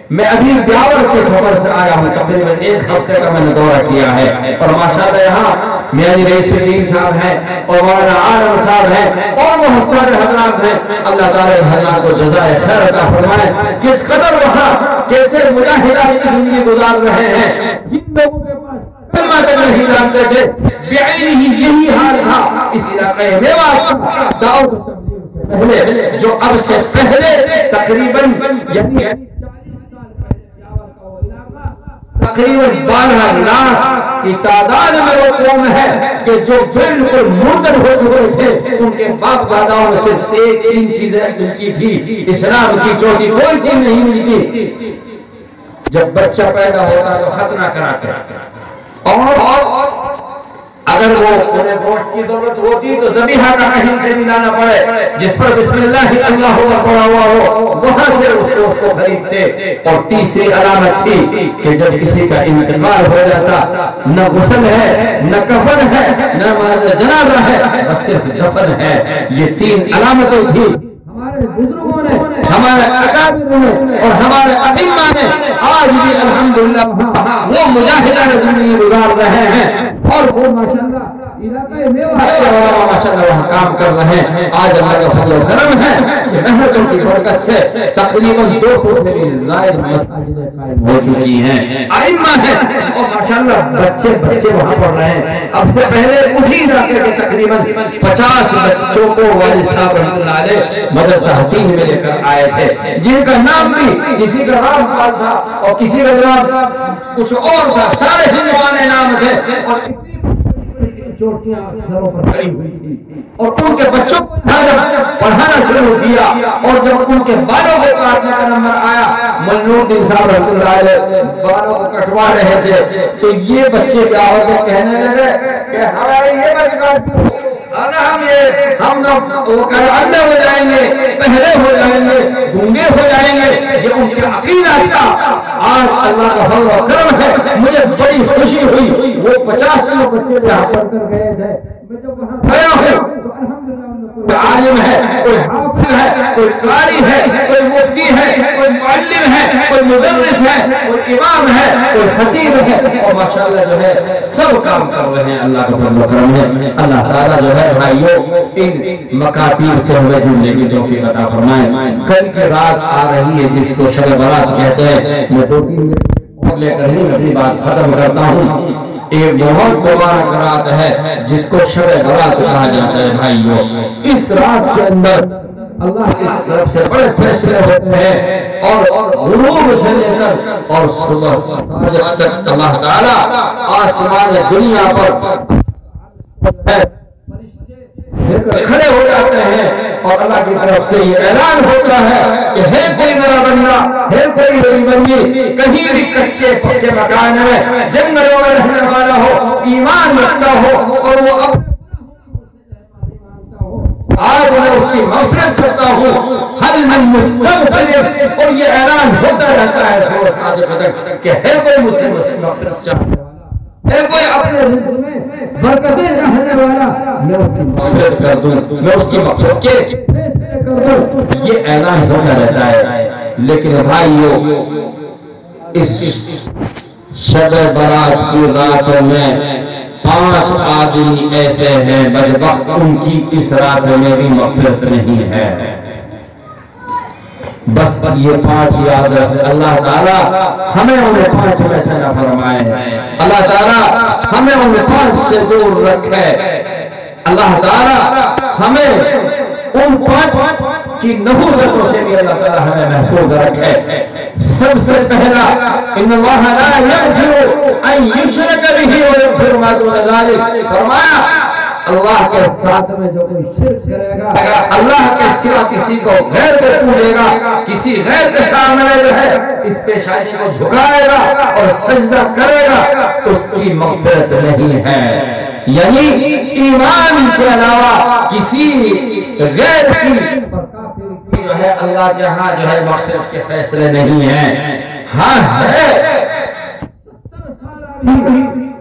میں ابھی بیاور کے سفر سے آیا ہوں تقریباً 1 ہفتے کا میں نے دورہ کیا ہے اور ماشاءاللہ یہاں میاں جی رئیس الدین صاحب ہیں اور مولانا عالم صاحب ہیں اور بہت سارے حضرات ہیں اللہ تعالیٰ حضرات کو جزائے خیر عطا فرمائے کس قدر وہاں کیسے مجاہدین کی زندگی گزار رہے ہیں جن لوگوں کے پاس کلمہ تک نہیں جانتے تھے بعینہ یہی حال تھا اس علاقے میں میوات دعوت پہلے جو اب سے پہلے تقریباً یعنی تقریباً 12 لاکھ کی تعداد میں وہ قوم ہے کہ جو بالکل مرتد ہو چکے تھے ان کے باپ داداؤں میں صرف 3 چیزیں ملتی تھی اسلام کی چوتھی کوئی چیز نہیں ملتی جب بچہ پیدا ہوتا تو ختنہ کراتے اور اگر وہ انہیں گوشت کی ضرورت ہوتی تو ذبیحہ کا کہیں سے بھی لانا پڑے جس پر بسم اللہ اللہ پڑا ہوا ہو وہاں سے اس گوشت کو خریدتے اور تیسری علامت تھی کہ جب کسی کا انتقال ہو جاتا نہ غسل ہے نہ کفن ہے نہ نماز جنازہ ہے بس صرف دفن ہے یہ 3 علامتیں تھی ہمارے بزرگوں نے ہمارے اکابر نے اور ہمارے ائمہ نے آج بھی الحمدللہ وہ مجاہدان زندگی گزار رہے ہیں اور وہ ماشاءاللہ علاقے میں ماشاءاللہ وہاں کام کر رہے ہیں آج اللہ کا فضل و کرم ہے کہ محنتوں کی برکت سے تقریباً 2 فٹ سے زائد مساجد قائم ہو چکی ہیں ائمہ ہیں اور ماشاءاللہ بچے وہاں پڑھ رہے ہیں اب سے پہلے اسی علاقے کے تقریباً 50 بچوں کو والد صاحب رحمۃ اللہ علیہ مدرسہ حکیم میں لے کر آئے تھے جن کا نام بھی کسی کا رام پال تھا اور کسی کا نام کچھ اور تھا سارے ہندوان نام تھے اور چوٹیاں سروں پر کھڑی ہوئی تھی اور ان کے بچوں کو پڑھانا شروع کیا اور جب ان کے بالوں کو کاٹنے کا نمبر آیا منور الدین صاحب رحمۃ اللہ علیہ بالوں کو کٹوا رہے تھے تو یہ بچے کیا ہوتے کہنے لگے کہ ہمارے یہ بچے کاٹتے ہم اندھے ہو جائیں گے بہرے ہو جائیں گے گونگے ہو جائیں گے یہ ان کا عقیدہ تھا آج اللہ کا فضل و کرم ہے مجھے بڑی خوشی ہوئی وہ 50 بچے یہاں پڑھ کر گئے تھے میں جب وہاں گیا ہوں تو الحمدللہ عالم ہے کوئی حافظ ہے، کوئی قاری ہے، کوئی مفتی ہے، کوئی معلم ہے، کوئی مدرس ہے، کوئی امام ہے، کوئی خطیب ہے، اور ماشاءاللہ جو ہے سب کام کر رہے ہیں۔ اللہ کا فضل و کرم ہے۔ اللہ تعالیٰ جو ہے بھائیوں ان مکاتیب سے ہمیں جڑنے کی توفیق عطا فرمائے۔ کل کی رات آ رہی ہے جس کو شب برات کہتے ہیں، میں 2-3 منٹ لے کر ہی اپنی بات ختم کرتا ہوں۔ ایک بہت مبارک رات ہے جس کو شب برات کہا جاتا ہے بھائیوں۔ اس رات کے اندر اللہ کی طرف سے بڑے فیصلے ہوتے ہیں، اور غروب سے لے کر اور صبح فجر تک اللہ تعالیٰ آسمان دنیا پر کھڑے ہو جاتے ہیں، اور اللہ کی طرف سے یہ اعلان ہوتا ہے کہ ہے کوئی میرا بندہ، ہے کوئی میری بندی کہیں بھی کچے پکے مکان میں جنگلوں میں رہنے والا ہو، ایمان رکھتا ہو، اور وہ اب آج میں اس کی مغفرت کرتا ہوں، حل من مستغفر، اور یہ اعلان ہوتا رہتا ہے صبح صادق تک کہ ہے کوئی مجھ سے مغفرت چاہتا ہے، کوئی اپنے رزق میں برکتیں چاہنے والا، میں اس کی مغفرت کر دوں، میں اس کی مغفرت کے فیصلے کر دوں، یہ اعلان ہوتا رہتا ہے۔ لیکن بھائیو اس شب برات کی راتوں میں 5 آدمی ایسے ہیں بدبخت، ان کی اس رات میں بھی مغفرت نہیں ہے۔ بس یہ 5 یاد رکھیں، اللہ تعالیٰ ہمیں ان 5 میں سے نہ فرمائے، اللہ تعالیٰ ہمیں ان 5 سے دور رکھے، اللہ تعالیٰ ہمیں ان 5 کی نحوستوں سے بھی اللہ تعالیٰ ہمیں محفوظ رکھے۔ سب سے پہلا ان اللہ لا یغفر ان یشرک بہ ویغفر ما دون ذلک، فرمایا اللہ کے ساتھ میں جو کوئی شرک کرے گا، اللہ کے سوا کسی کو غیر کو پوجے گا، کسی غیر کے سامنے جو ہے اس پیشانی کو جھکائے گا اور سجدہ کرے گا، اس کی مغفرت نہیں ہے۔ یعنی ایمان کے علاوہ کسی غیر کی جو ہے اللہ کے ہاں جو ہے مغفرت کے فیصلے نہیں ہیں۔ ہاں ہے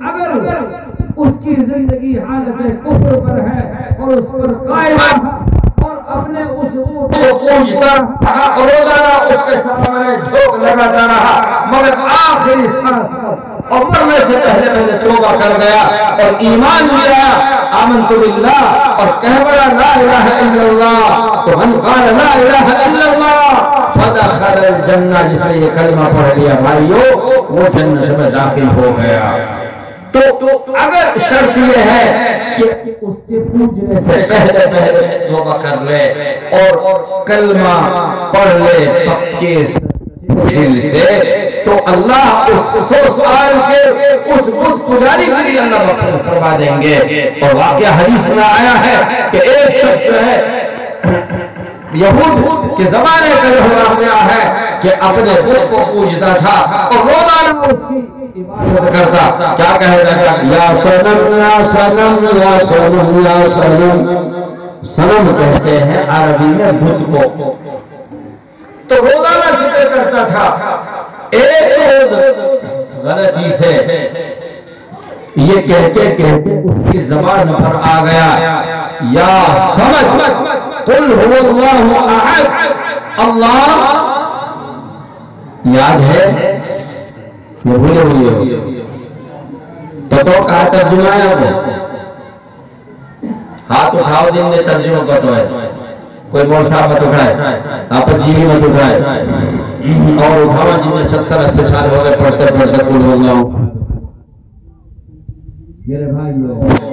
اگر اس کی زندگی حالت کفر پر ہے اور اس پر قائم اور اپنے اس کو پوجتا رہا اور روزانہ اس کے سامنے جھوک لگاتا رہا، مگر آخری سانس پر اور مرنے سے پہلے توبہ کر گیا اور ایمان لیا، آمنت باللہ، اور کہہ بڑا لا الہ الا اللہ، تو من قال لا الہ الا اللہ فدخل الجنہ، جس نے یہ کلمہ پڑھ لیا بھائیو وہ جنت میں داخل ہو گیا۔ تو اگر شرط یہ ہے کہ اس کے پوجنے سے پہلے توبہ کر لے اور کلمہ پڑھ لے پکے دل سے، تو اللہ اس 100 سال کے اس بت پجاری کے لیے اللہ مغفرت فرما دیں گے۔ اور واقعہ حدیث میں آیا ہے کہ ایک شخص جو ہے یہود کے زمانے کا یہ واقعہ ہے کہ اپنے بت کو پوجتا تھا اور روزانہ اس کی عبادت کرتا، کیا کہے گا؟ یا صنم یا صنم یا صنم یا صنم، صنم کہتے ہیں عربی میں بت کو، تو روزانہ ذکر کرتا تھا۔ ایک روز غلطی سے یہ کہتے کہتے اس کی زبان پر آ گیا یا سمجھ قل هو اللہ احد، اللہ یاد ہے یہ بھولے ہوئے ہو تو کہا ترجمہ ہے وہ، ہاتھ اٹھاؤ دن میں ترجمہ پتہ ہے، کوئی مول صاحب مت اٹھائے، آپ جی بھی مت اٹھائے، اور اٹھاوا جن میں 70-80 سال ہو گئے پڑھتے پڑھتے کل ہو گیا ہوں۔ میرے بھائیو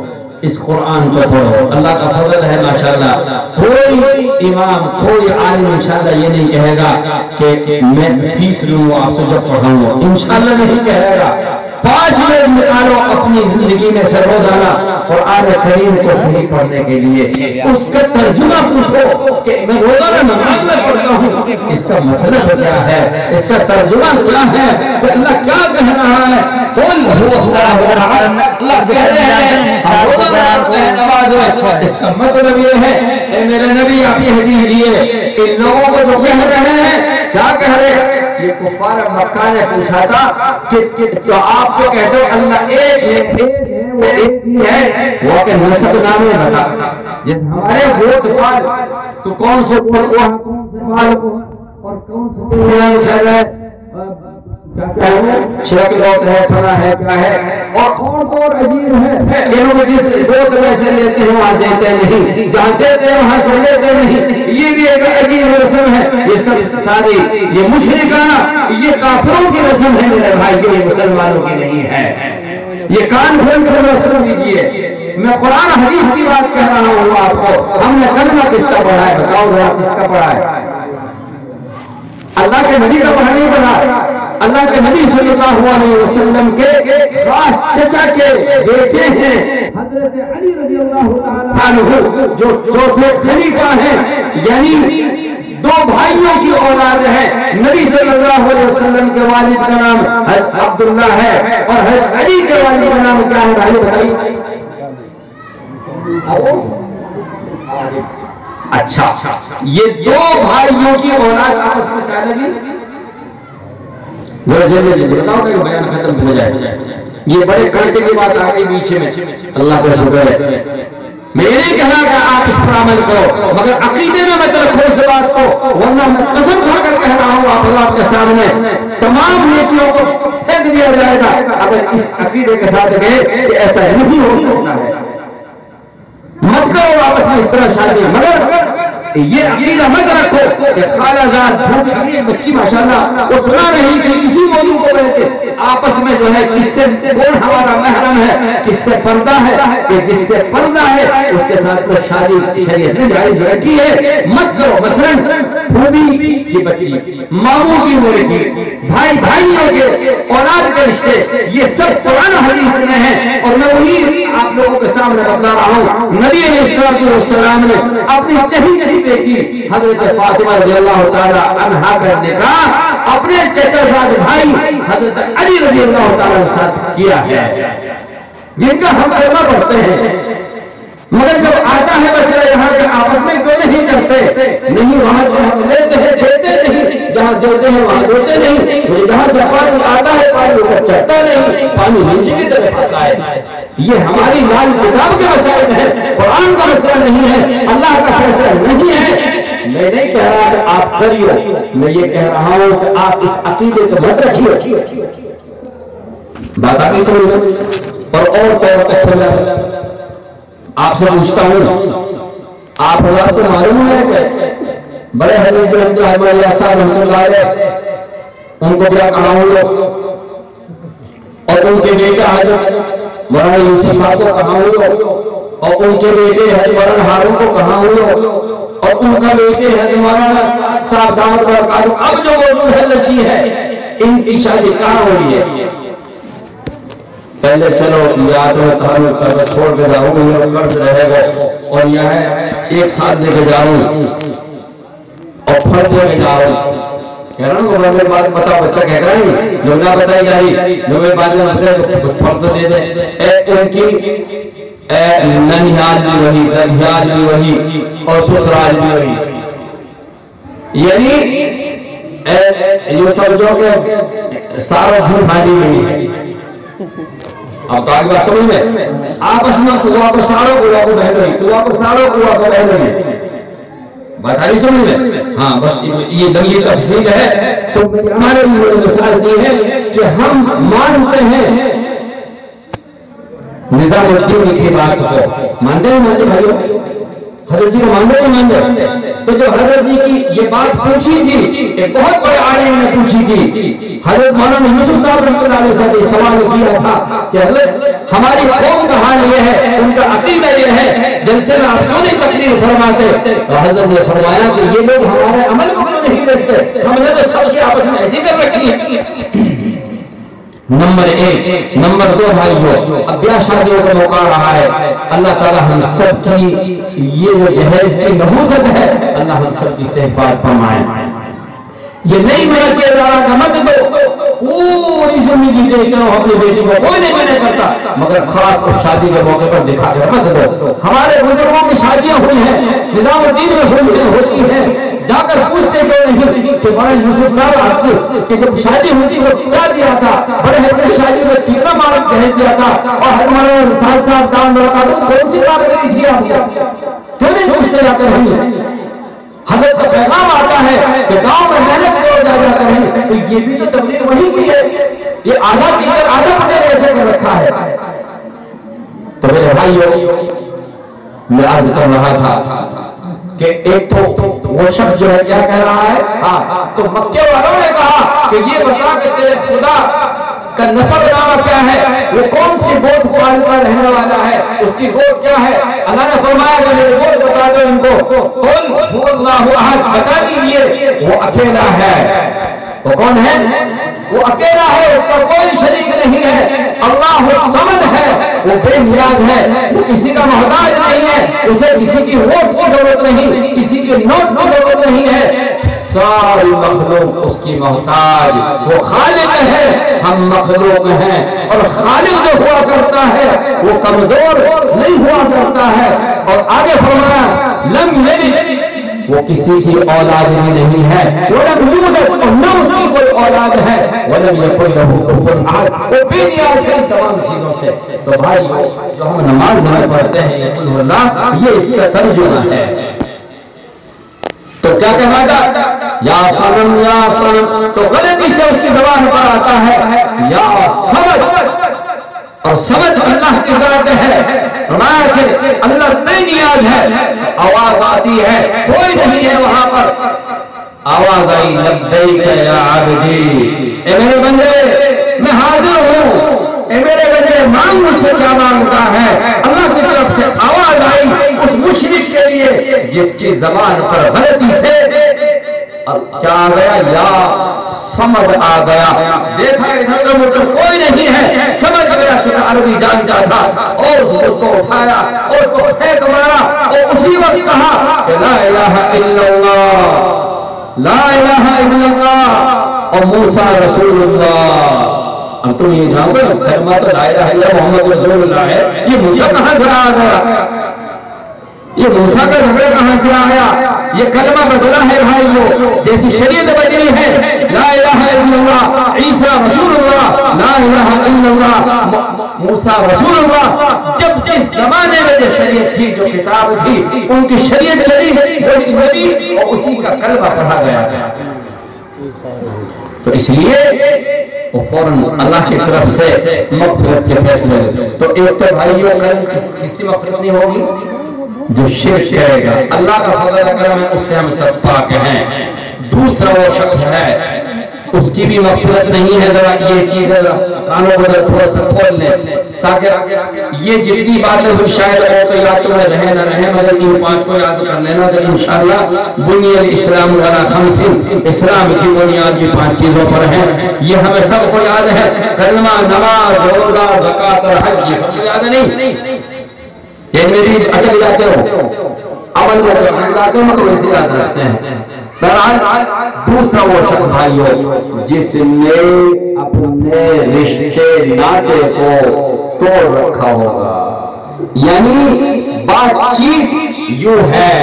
اس قرآن کو پڑھو، اللہ کا فضل ہے ماشاءاللہ۔ کوئی امام کوئی عالم انشاءاللہ یہ نہیں کہے گا کہ میں فیس لوں آپ سے جب پڑھاؤں، انشاءاللہ نہیں کہے گا۔ 5 منٹ نکالو اپنی زندگی میں سے روزانہ قرآن کریم کو صحیح پڑھنے کے لیے، اس کا ترجمہ پوچھو کہ میں روزانہ نماز میں پڑھتا ہوں، اس کا مطلب کیا ہے، اس کا ترجمہ کیا ہے، کہ اللہ کیا کہہ رہا ہے؟ قل هو اللہ احد، اللہ کہہ رہے ہیں ہم روزانہ پڑھتے ہیں نماز میں، اس کا مطلب یہ ہے اے میرے نبی آپ کہہ دیجئے ان لوگوں کو جو کہہ رہے ہیں کیا کہہ رہے ہیں؟ یہ کفار مکہ نے پوچھا تھا کہ آپ کو کہتے ہو اللہ ایک ہے ایک ہی ہے وہ کہ نسب نامے بتا جن ہمارے گوت پال تو کون سے گوت کو کون سے پال کو اور کون سے شرک گوت ہے فنا ہے کیا ہے اور عجیب ہے کہ لوگ جس گوت میں سے لیتے ہیں وہاں دیتے نہیں، جہاں دیتے ہیں وہاں سے لیتے نہیں، یہ بھی ایک عجیب رسم ہے۔ یہ سب ساری یہ مشرکانہ یہ کافروں کی رسم ہے میرے بھائی، یہ مسلمانوں کی نہیں ہے۔ یہ کان کھول کے ذرا سن لیجیے، میں قرآن حدیث کی بات کہہ رہا ہوں آپ کو۔ ہم نے کلمہ کس کا پڑھا ہے بتاؤ ذرا، کس کا پڑھا ہے؟ اللہ کے نبی کا پڑھا نہیں پڑھا، اللہ کے نبی صلی اللہ علیہ وسلم کے خاص چچا کے بیٹے ہیں حضرت علی رضی اللہ عنہ جو چوتھے خلیفہ ہیں، یعنی دو بھائیوں کی اولاد ہے۔ نبی صلی اللہ علیہ وسلم کے والد کا نام حضرت عبداللہ ہے اور حضرت علی کے والد کا نام کیا ہے بھائی بتائیے؟ اچھا، یہ دو بھائیوں کی اولاد آپس میں کیا لگی؟ ذرا جلدی بتاؤ کہ بیان ختم ہو جائے۔ یہ بڑے کڑکے کی بات آ گئی بیچ میں، اللہ کا شکر ہے۔ میں یہ نہیں کہہ رہا کہ آپ اس پر عمل کرو، مگر عقیدے میں مت رکھو اس بات کو، ورنہ میں قسم کھا کر کہہ رہا ہوں آپ اللہ کے سامنے تمام نیکیوں کو پھینک دیا جائے گا اگر اس عقیدے کے ساتھ گئے کہ ایسا نہیں ہو سکتا ہے۔ مت کرو آپس میں اس طرح شادیاں، مگر یہ عقیدہ مت رکھو کہ خالہ زاد بھوک یہ بچی ماشاءاللہ وہ سنا رہی کہ اسی موضوع کو لے کے آپس میں جو ہے کس سے کون ہمارا محرم ہے، کس سے پردہ ہے، کہ جس سے پردہ ہے اس کے ساتھ تو شادی شریعت نے جائز رکھی ہے۔ مت کرو۔ مثلا پھوپھی کی بچی، ماموں کی لڑکی، بھائی بھائیوں کے اولاد کے رشتے، یہ سب قرآن حدیث میں ہیں اور میں وہی آپ لوگوں کے سامنے بتا رہا ہوں۔ نبی علیہ السلام نے اپنی چہیتی بیٹی حضرت فاطمہ رضی اللہ تعالی عنہا کا نکاح اپنے چچا زاد بھائی حضرت علی رضی اللہ تعالی کے ساتھ کیا ہے، جن کا ہم کلمہ پڑھتے ہیں، مگر جب آتا ہے مسئلہ یہاں کے آپس میں کیوں نہیں کرتے؟ نہیں، وہاں سے ہم لیتے ہیں دیتے نہیں، جہاں دیتے ہیں وہاں دیتے نہیں، جہاں سے پانی آتا ہے پانی اوپر چڑھتا نہیں، پانی نیچے کی طرف آتا ہے۔ یہ ہماری لال کتاب کے مسائل ہیں، قرآن کا مسئلہ نہیں ہے، اللہ کا فیصلہ نہیں ہے۔ میں نہیں کہہ رہا کہ آپ کریو، میں یہ کہہ رہا ہوں کہ آپ اس عقیدے کو مت رکھیے۔ بات آگے سمجھو اور چلا آپ سے پوچھتا ہوں، آپ حضرات کو معلوم ہے کہ بڑے حضرت رحمت اللہ علیہ صاحب رحمت اللہ علیہ ان کو کیا کہا ہوں لوگ، اور ان کے بیٹا حضرت مولانا یوسف صاحب کو کہا ہوں لوگ، اور ان کے بیٹے حضرت مولانا ہارون کو کہا ہوں لوگ، اور ان کا بیٹے حضرت مولانا صاحب دامت برکاتہ اب جو موجود ہے لچی ہے، ان کی شادی کہاں ہو رہی ہے؟ پہلے چلو یا تو تعلق تک چھوڑ کے جاؤں گا، قرض رہے گا، اور یہ ہے ایک ساتھ لے کے جاؤں اور پھر دے کے جاؤں۔ کہہ رہا ہوں کہ میرے بات بتاؤ، بچہ کہہ رہا ہے جو نہ بتائی جا رہی، جو میرے بات میں بتائے کچھ پھر تو دے دے۔ ان کی ننیال بھی وہی، ددیال بھی وہی، اور سسرال بھی وہی، یعنی یہ سمجھو کہ سارا گھر خالی نہیں ہے۔ اب تو آگے بات سمجھ میں آپس میں کنواں کو ساڑو، کنواں کو بہہ رہی، کنواں کو ساڑو، کنواں کو بہہ رہی، بات آ رہی سمجھ میں؟ ہاں بس یہ دلیل تفصیل ہے۔ تو ہمارے لیے مثال یہ ہے کہ ہم مانتے ہیں نظام الدین کی بات کو، مانتے ہیں بھائیو، حضرت جی کو مانتے نہیں مانتے؟ تو جو حضرت جی کی یہ بات پوچھی تھی، ایک بہت بڑے عالم نے پوچھی تھی، حضرت مولانا یوسف صاحب رحمۃ اللہ علیہ سے سوال کیا تھا کہ حضرت ہماری قوم کا حال یہ ہے، ان کا عقیدہ یہ ہے، جلسے میں آپ کیوں نہیں تقریر فرماتے؟ تو حضرت نے فرمایا کہ یہ لوگ ہمارے عمل کو کیوں نہیں دیکھتے؟ ہم نے تو سب کی آپس میں ایسی کر رکھی ہے۔ نمبر 1، نمبر 2 بھائیو، اب بیاہ شادیوں کا موقع رہا ہے، اللہ تعالی ہم سب کی یہ جو جہیز کی نحوست ہے، اللہ ہم سب کی حفاظت فرمائے۔ یہ نہیں منع کیا جا رہا کہ مت دو، پوری زندگی دیکھتے ہو اپنی بیٹی کو، کوئی نہیں منع کرتا، مگر خاص اور شادی کے موقع پر دکھا کے مت دو۔ ہمارے بزرگوں کی شادیاں ہوئی ہیں، نظام الدین میں ہوتی ہیں، جا کر پوچھتے کیوں نہیں کہ مولانا یوسف صاحب آپ کی جب شادی ہوئی تھی وہ کیا دیا تھا، بڑے حضرت شادی میں کتنا مال جہیز دیا تھا، اور ہر مولانا رسال صاحب دام برکاتہ کون سی بات ملی تھی آپ کو، کیوں نہیں پوچھتے جاتے ہیں؟ حضرت کا پیغام آتا ہے کہ گاؤں میں محنت کرو جا جا کر، تو یہ بھی تو تبلیغ وہی کی ہے، یہ آدھا کیگر آدھا پڑے ایسے کر رکھا ہے۔ تو میرے بھائیو میں عرض کر رہا تھا کہ ایک تو وہ شخص جو ہے کیا کہہ رہا ہے، ہاں تو مکے والوں نے کہا کہ یہ بتا کہ تیرے خدا کا نسب نامہ کیا ہے، وہ کون سی گود پال کر رہنے والا ہے، اس کی گود کیا ہے؟ اللہ نے فرمایا کہ میرے گود بتا دو ان کو، قل هو اللہ احد، بتا دیجئے وہ اکیلا ہے۔ وہ کون ہے؟ وہ اکیلا ہے، اس کا کوئی شریک نہیں ہے۔ اللہ الصمد ہے، وہ بے نیاز ہے، وہ کسی کا محتاج نہیں ہے، اسے کسی کی ووٹ کی ضرورت نہیں، کسی کی نوٹ کی ضرورت نہیں ہے، ساری مخلوق اس کی محتاج۔ وہ خالق ہے، ہم مخلوق ہیں، اور خالق جو ہوا کرتا ہے وہ کمزور نہیں ہوا کرتا ہے۔ اور آگے فرمایا لم یلد، وہ کسی کی اولاد بھی نہیں ہے، ولم یولد، اور نہ اس کی کوئی اولاد ہے، ولم یکن لہ کفوا احد، وہ بے نیاز ہے تمام چیزوں سے۔ تو بھائی جو ہم نماز میں پڑھتے ہیں یہ قل هو اللہ، یہ اس کا ترجمہ ہے۔ تو کیا کہا گا؟ یا صنم یا صنم، تو غلطی سے اس کی زبان پر آتا ہے یا صمد، اور صمد اللہ کی ذات ہے، فرمایا کہ اللہ بے نیاز ہے۔ آواز آتی ہے، کوئی نہیں ہے وہاں پر، آواز آئی لبیک یا عبدی، اے میرے بندے میں حاضر ہوں، اے میرے بندے مانگ مجھ سے کیا مانگتا ہے۔ اللہ کی طرف سے آواز آئی اس مشرک کے لیے جس کی زبان پر غلطی سے کیا آ گیا؟ یا سمجھ آ گیا۔ دیکھا ادھر کا مطلب کوئی نہیں ہے، سمجھ گیا، چکا عربی جانتا تھا، اور اس کو اٹھایا اور اس کو پھینک مارا، اور اسی وقت کہا کہ لا الہ الا اللہ، لا الہ الا اللہ، اور موسیٰ رسول اللہ۔ اب تم یہ جانو گے کلمہ تو لا الہ الا محمد رسول اللہ ہے، یہ موسیٰ کہاں سے آ گیا؟ یہ موسیٰ کا جھگڑا کہاں سے آیا؟ یہ کلمہ بدلا ہے بھائیو، جیسی شریعت بدلی ہے، لا الہ الا اللہ، عیسیٰ رسول اللہ، لا الہ الا اللہ، موسیٰ رسول اللہ۔ جب جس زمانے میں جو شریعت تھی، جو کتاب تھی، ان کی شریعت چلی، وہی نبی اور اسی کا کلمہ پڑھا گیا تھا۔ تو اس لیے وہ فوراً اللہ کی طرف سے مغفرت کے فیصلے۔ تو ایک تو بھائیو کس کی مغفرت نہیں ہوگی؟ جو شرک کرے گا، اللہ کا فضل کرم ہے اس سے ہم سب پاک ہیں۔ دوسرا وہ شخص ہے اس کی بھی مغفرت نہیں ہے، ذرا یہ چیز کانوں بدر تھوڑا سا کھول لیں تاکہ یہ جتنی باتیں ہوئی شاید ہو تو یاد تمہیں رہے نہ رہے، مگر ان 5 کو یاد کر لینا تو انشاءاللہ بنی الاسلام علی 5، اسلام کی بنیاد بھی 5 چیزوں پر ہے، یہ ہمیں سب کو یاد ہے، کلمہ، نماز، روزہ، زکوٰۃ اور حج، یہ سب کو یاد نہیں؟ یہ میری اٹک جاتے ہو، عمل کو اٹک جاتے ہو تو اسے یاد رکھتے ہیں۔ بہرحال دوسرا وہ شخص بھائیو جس نے اپنے رشتے ناطے کو توڑ رکھا ہوگا، یعنی بات چیت یوں ہے،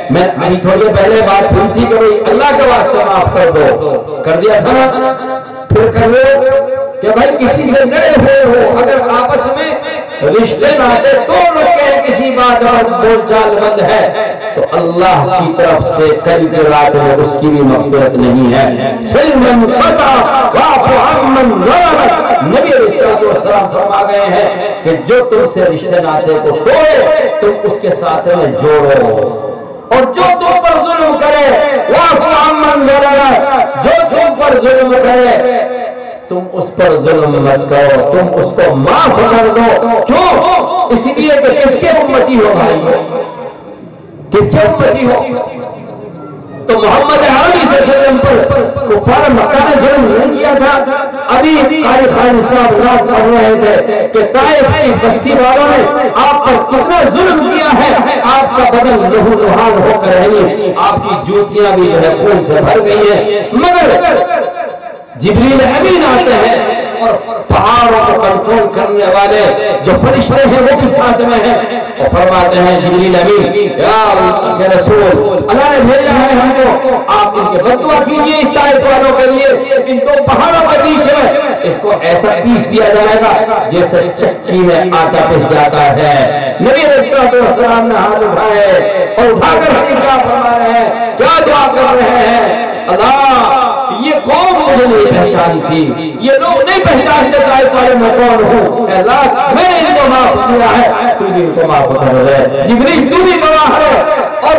میں ابھی تھوڑی پہلے بات ہوئی تھی کہ بھئی اللہ کے واسطے معاف کر دو، کر دیا تھا نا، پھر کر لو کہ بھائی کسی سے لڑے ہوئے ہو، اگر آپس میں رشتے ناطے توڑ رکھے ہیں، کسی بات اور بول چال بند ہے، تو اللہ کی طرف سے کل کے رات میں اس کی بھی مغفرت نہیں ہے۔ سلم قطع واعف عمن ظلم، نبی علیہ السلام فرما گئے ہیں کہ جو تم سے رشتے ناطے کو توڑے تم اس کے ساتھ میں جوڑو، اور جو تم پر ظلم کرے واعف عمن ظلم، جو تم پر ظلم کرے تم اس پر ظلم مت کرو، تم اس کو معاف کر دو۔ کیوں؟ اس لیے کہ کس کے امتی ہو بھائی، کس کے امتی ہو؟ تو محمد عربی صلی اللہ علیہ وسلم پر کفار مکہ نے ظلم نہیں کیا تھا؟ ابھی قاری خالد صاحب رات پڑھ رہے تھے کہ طائف کی بستی والوں نے آپ پر کتنا ظلم کیا ہے، آپ کا بدن لہو لہان ہو کر رہی، آپ کی جوتیاں بھی جو ہے خون سے بھر گئی ہیں، مگر جبریل امین آتے ہیں اور پہاڑوں کو کنٹرول کرنے والے جو فرشتے ہیں وہ بھی ساتھ میں ہیں، اور فرماتے ہیں جبریل امین یا اللہ کے رسول اللہ نے بھیجا ہے ہم کو، آپ ان کے بد دعا کیجئے اس طائف والوں کے لیے، ان دو پہاڑوں کے بیچ میں اس کو ایسا پیس دیا جائے گا جیسے چکی میں آٹا پس جاتا ہے۔ نبی علیہ السلام نے ہاتھ اٹھائے اور اٹھا کر ہم کیا فرما رہے ہیں، کیا دعا کر رہے ہیں، اللہ یہ قوم مجھے نہیں پہچانتی، یہ لوگ نہیں پہچانتے طائف والے میں کون ہوں، اے اللہ میں نے ان کو معاف کیا ہے، تو بھی ان کو معاف کر دے، جبریل تو بھی گواہ ہے اور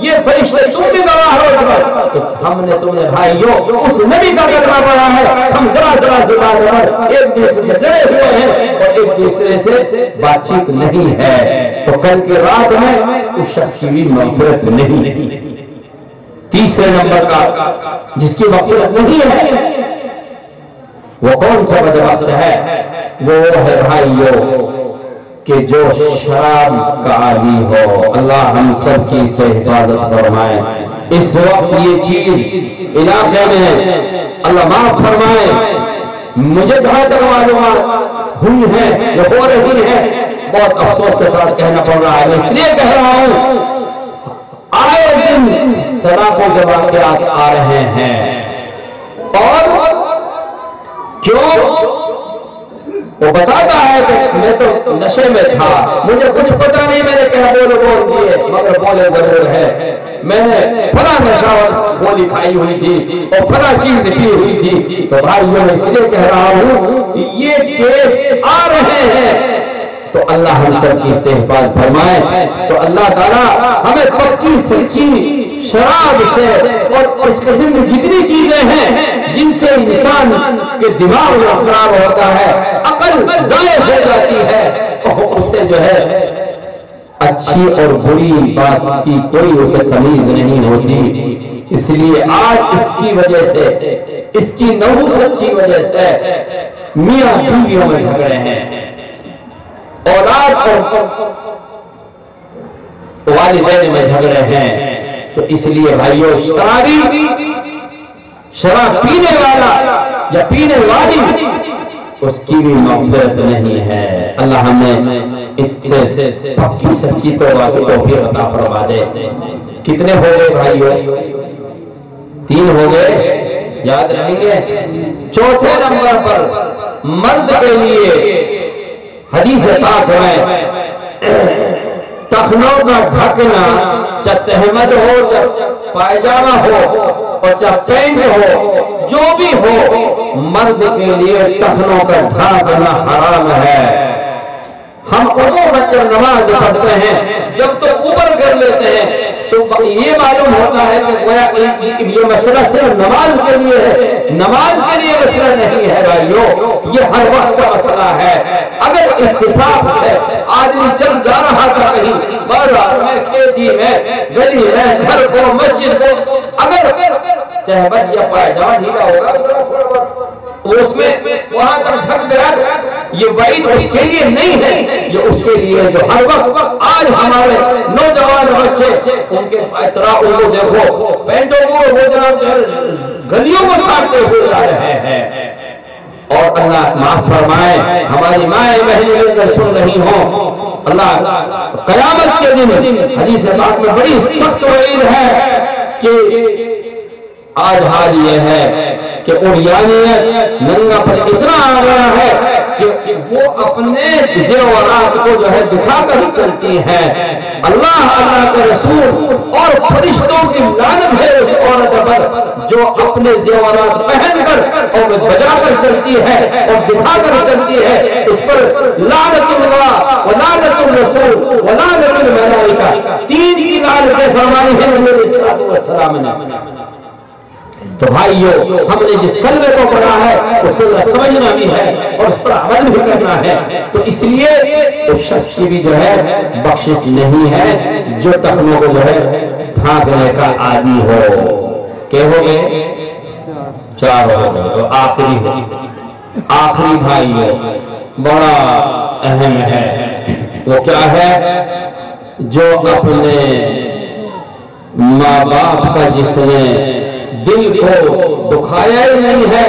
یہ فرشتے تم بھی گواہ ہو اس وقت کہ ہم نے تم نے بھائیوں اس نبی کا کلمہ پڑھا ہے، ہم ذرا سے بات کر ایک دوسرے سے لڑے ہوئے ہیں اور ایک دوسرے سے بات چیت نہیں ہے، تو کل کی رات میں اس شخص کی بھی مغفرت نہیں۔ تیسرے نمبر کا جس کی مغفرت نہیں ہے وہ کون سا بدبخت ہے، وہ ہے بھائیوں کہ جو شراب کا عادی ہو۔ اللہ ہم سب کی سے حفاظت فرمائے۔ اس وقت یہ چیز علاقے میں اللہ معاف فرمائے، مجھے جہاں تک معلومات ہوئی ہے یا ہو رہی ہے، بہت افسوس کے ساتھ کہنا پڑ رہا ہے، میں اس لیے کہہ رہا ہوں آئے دن طلاقوں کے واقعات آ رہے ہیں، اور کیوں؟ وہ بتاتا ہے کہ میں تو نشے میں تھا، مجھے کچھ پتا نہیں، میں نے کہا بول دیے مگر بولے ضرور ہے، میں نے فلاں نشہ گولی کھائی ہوئی تھی اور فلاں چیز پی ہوئی تھی۔ تو بھائیوں میں اس لیے کہہ رہا ہوں یہ کیس آ رہے ہیں، تو اللہ ہم سب کی سے حفاظت فرمائے۔ تو اللہ تعالیٰ ہمیں پکی سچی شراب سے اور اس قسم کی جتنی چیزیں ہیں جن سے انسان کے دماغ خراب ہوتا ہے، عقل ضائع ہو جاتی ہے، اور اسے جو ہے اچھی اور بری بات کی کوئی اسے تمیز نہیں ہوتی۔ اس لیے آج اس کی وجہ سے، اس کی نحوست کی وجہ سے میاں بیویوں میں جھگڑے ہیں، اولاد اور والدین میں جھگڑے ہیں۔ تو اس لیے بھائیو شراب پینے والا یا پینے والی اس کی بھی مغفرت نہیں ہے۔ اللہ ہمیں اس سے پکی سچی توبہ کی توفیق عطا فرما دے۔ کتنے ہو گئے بھائیو؟ 3 ہو گئے، یاد رہیں گے۔ چوتھے نمبر پر مرد کے لیے حدیث پاک میں ٹخنوں کا ڈھکنا، چاہے تہمد ہو، چاہے پائجامہ ہو اور چاہے پینٹ ہو، جو بھی ہو، مرد کے لیے ٹخنوں کا ڈھکنا حرام ہے۔ ہم عموماً جب نماز پڑھتے ہیں جب تو اوپر کر لیتے ہیں تو یہ معلوم ہوتا ہے کہ یہ مسئلہ صرف نماز کے لیے ہے، نماز کے لیے مسئلہ نہیں ہے بھائیو، یہ ہر وقت کا مسئلہ ہے۔ اگر اتفاق سے آدمی چل جا رہا تھا کہیں بازار میں، کھیتی میں، گلی میں، گھر کو، مسجد کو، اگر تہمد یا پائجامہ ڈھیلا ہوگا اس میں وہاں تک ڈھک گیا، یہ وعید اس کے لیے نہیں ہے، یہ اس کے لیے جو ہر وقت آج ہمارے نوجوان بچے ان کے ان کو دیکھو پینٹوں کو وہ جناب گلیوں کو کھاٹتے ہوئے جا رہے ہیں۔ اور اللہ معاف فرمائے، ہماری مائیں بہنیں مل کر سن رہی ہوں، اللہ قیامت کے دن حدیث پاک میں بڑی سخت وعید ہے کہ آج حال یہ ہے کہ عریانیت، ننگا پر اتنا آ رہا ہے کہ وہ اپنے زیورات کو جو ہے دکھا کر چلتی ہیں۔ اللہ کے رسول اور فرشتوں کی لعنت ہے اس عورت پر جو اپنے زیورات پہن کر اور بجا کر چلتی ہے اور دکھا کر چلتی ہے، اس پر لعنت اللہ و لعنت الرسول و لعنت الملائکہ، 3 کی لعنتیں فرمائی ہیں نبی علیہ السلام نے۔ تو بھائیو ہم نے جس کلمے کو پڑھا ہے اس کو سمجھنا بھی ہے اور اس پر عمل بھی کرنا ہے۔ تو اس لیے اس شخص کی بھی جو ہے بخشش نہیں ہے جو ٹخنوں کو جو ہے ڈھانکنے کا عادی ہو۔ کہ ہو گئے 4 ہو گئے، آخری بھائیو بڑا اہم ہے، وہ کیا ہے؟ جو اپنے ماں باپ کا جس نے دل کو دکھایا ہی نہیں ہے،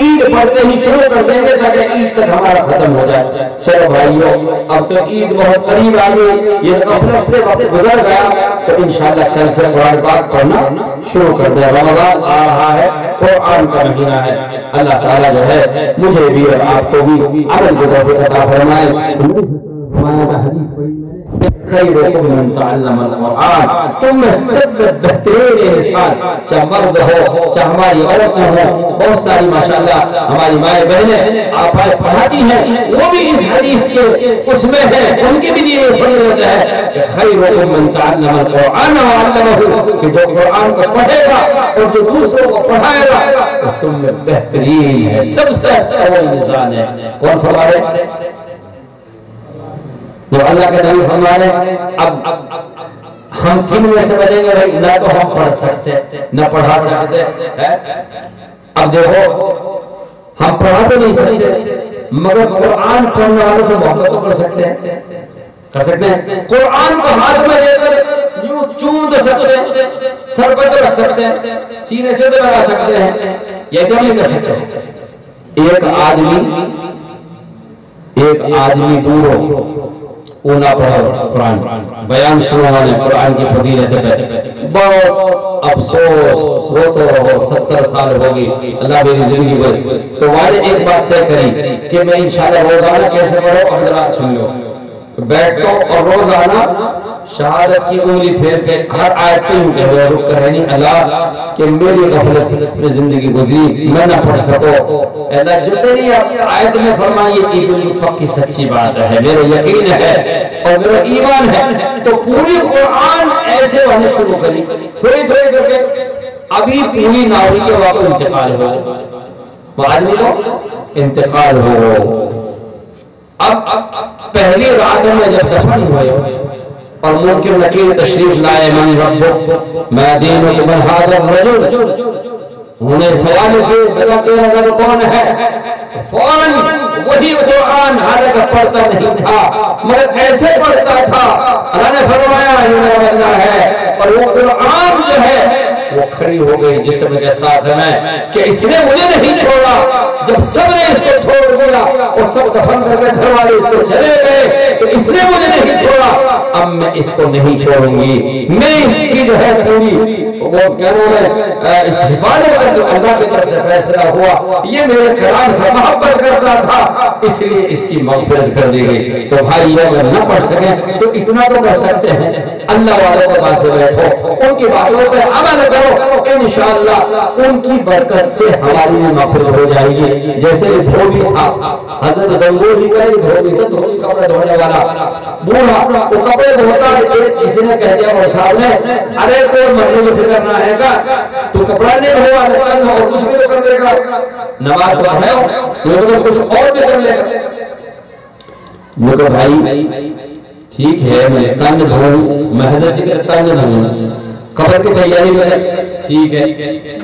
عید پڑھتے ہی شروع کر دیں گے تاکہ عید تک ہمارا ختم ہو جائے۔ چلو بھائیو اب تو عید بہت قریب آ گئی، یہ غفلت سے وقت گزر گیا، تو انشاءاللہ کل سے قرآن پاک پڑھنا شروع کر دیں۔ رمضان آ رہا ہے، قرآن کا مہینہ ہے، اللہ تعالیٰ جو ہے مجھے بھی اور آپ کو بھی عمل کی توفیق عطا فرمائے۔ خیرکم من تعلم القرآن، تم میں سب بہترین انسان، چاہے مرد ہو چاہے ہماری عورتیں ہوں، بہت ساری ماشاءاللہ ہماری مائیں بہنیں آپ پڑھاتی ہیں، وہ بھی اس حدیث کے اس میں ہیں، ان کی بھی یہ فضیلت ہے کہ خیرکم من تعلم القرآن وعلمہ، کہ جو قرآن کو پڑھے گا اور جو دوسروں کو پڑھائے گا وہ تم میں بہترین ہے، سب سے اچھا وہ انسان ہے۔ کون فرمائے؟ جو اللہ کے نبی فرمائے۔ اب ہم کن میں سے بچیں گے بھائی؟ نہ تو ہم پڑھ سکتے نہ پڑھا سکتے، اب دیکھو ہم پڑھا تو نہیں سکتے مگر قرآن پڑھنے والوں سے محبت تو کر سکتے ہیں، کر سکتے ہیں۔ قرآن کو ہاتھ میں لے کر یوں چوم تو سکتے ہیں، سر پر تو رکھ سکتے ہیں، سینے سے تو لگا سکتے ہیں، یہ کیوں نہیں کر سکتے؟ ایک آدمی دور ہو، وہ نہ پڑھو قرآن، بیان شروع ہونے قرآن کی فضیلت پہ بہت افسوس، وہ تو رہو 70 سال ہوگی اللہ میری زندگی بھر، تو والے ایک بات طے کری کہ میں انشاءاللہ روزانہ کیسے پڑھو، حضرات سن لو، بیٹھو اور روزانہ شہادت کی انگلی پھیر کے ہر آیت پہ یوں کہہ رہے رک کر رہنی، اللہ کہ میری غفلت میں زندگی گزری، میں نہ پڑھ سکو، اللہ جو تیری آیت میں فرمائی یہ بالکل پکی سچی بات ہے، میرا یقین ہے اور میرا ایمان ہے، تو پوری قرآن ایسے ہونے شروع کری، تھوڑی تھوڑی کر کے ابھی پوری ناوری کے واقع انتقال ہو، وہ آدمی کو انتقال ہو۔ اب پہلی رات میں جب دفن ہوئے اور منکر نکیر تشریف لائے، من ربک ما دینک من ھذا الرجل، انہیں سوال کیے بتا تیرا رب کون ہے؟ فوراً وہی قرآن حالانکہ پڑھتا نہیں تھا مگر ایسے پڑھتا تھا، اللہ نے فرمایا یہ میرا بندہ ہے، اور وہ قرآن جو ہے وہ کھڑی ہو گئی جسم کے ساتھ میں کہ اس نے مجھے نہیں چھوڑا، جب سب نے اس کو چھوڑ دیا اور سب دفن کر کے گھر والے اس کو چلے گئے تو اس نے مجھے نہیں چھوڑا، اب میں اس کو نہیں چھوڑوں گی، میں اس کی جو ہے پوری وہ کہوں میں اس حفاظت کر، جو اللہ کی طرف سے فیصلہ ہوا یہ میرے کلام سے محبت کرتا تھا اس لیے اس کی مغفرت کر دی گئی۔ تو بھائی اگر نہ پڑھ سکیں تو اتنا تو کر سکتے ہیں، اللہ والوں کے پاس بیٹھو، ان کی باتوں پہ عمل کرو، انشاءاللہ ان کی برکت سے ہماری بھی مغفرت ہو جائے گی۔ جیسے دھوبی تھا، حضرت گنگوہی کا ایک دھوبی تھا، دھوبی کپڑے دھونے والا بوڑھا، وہ کپڑے دھوتا کسی نے کہہ دیا وہ صاحب نے، ارے کوئی مرنے میں فکر نہ ہے گا، تو کپڑا نہیں دھوا اور کچھ بھی تو کر لے گا، نماز پڑھے ہو لیکن کچھ اور بھی کر لے گا۔ میں کہا بھائی ٹھیک ہے میں تن دھوں، میں حضرت کی تن دھوں، قبر کی تیاری میں ٹھیک ہے،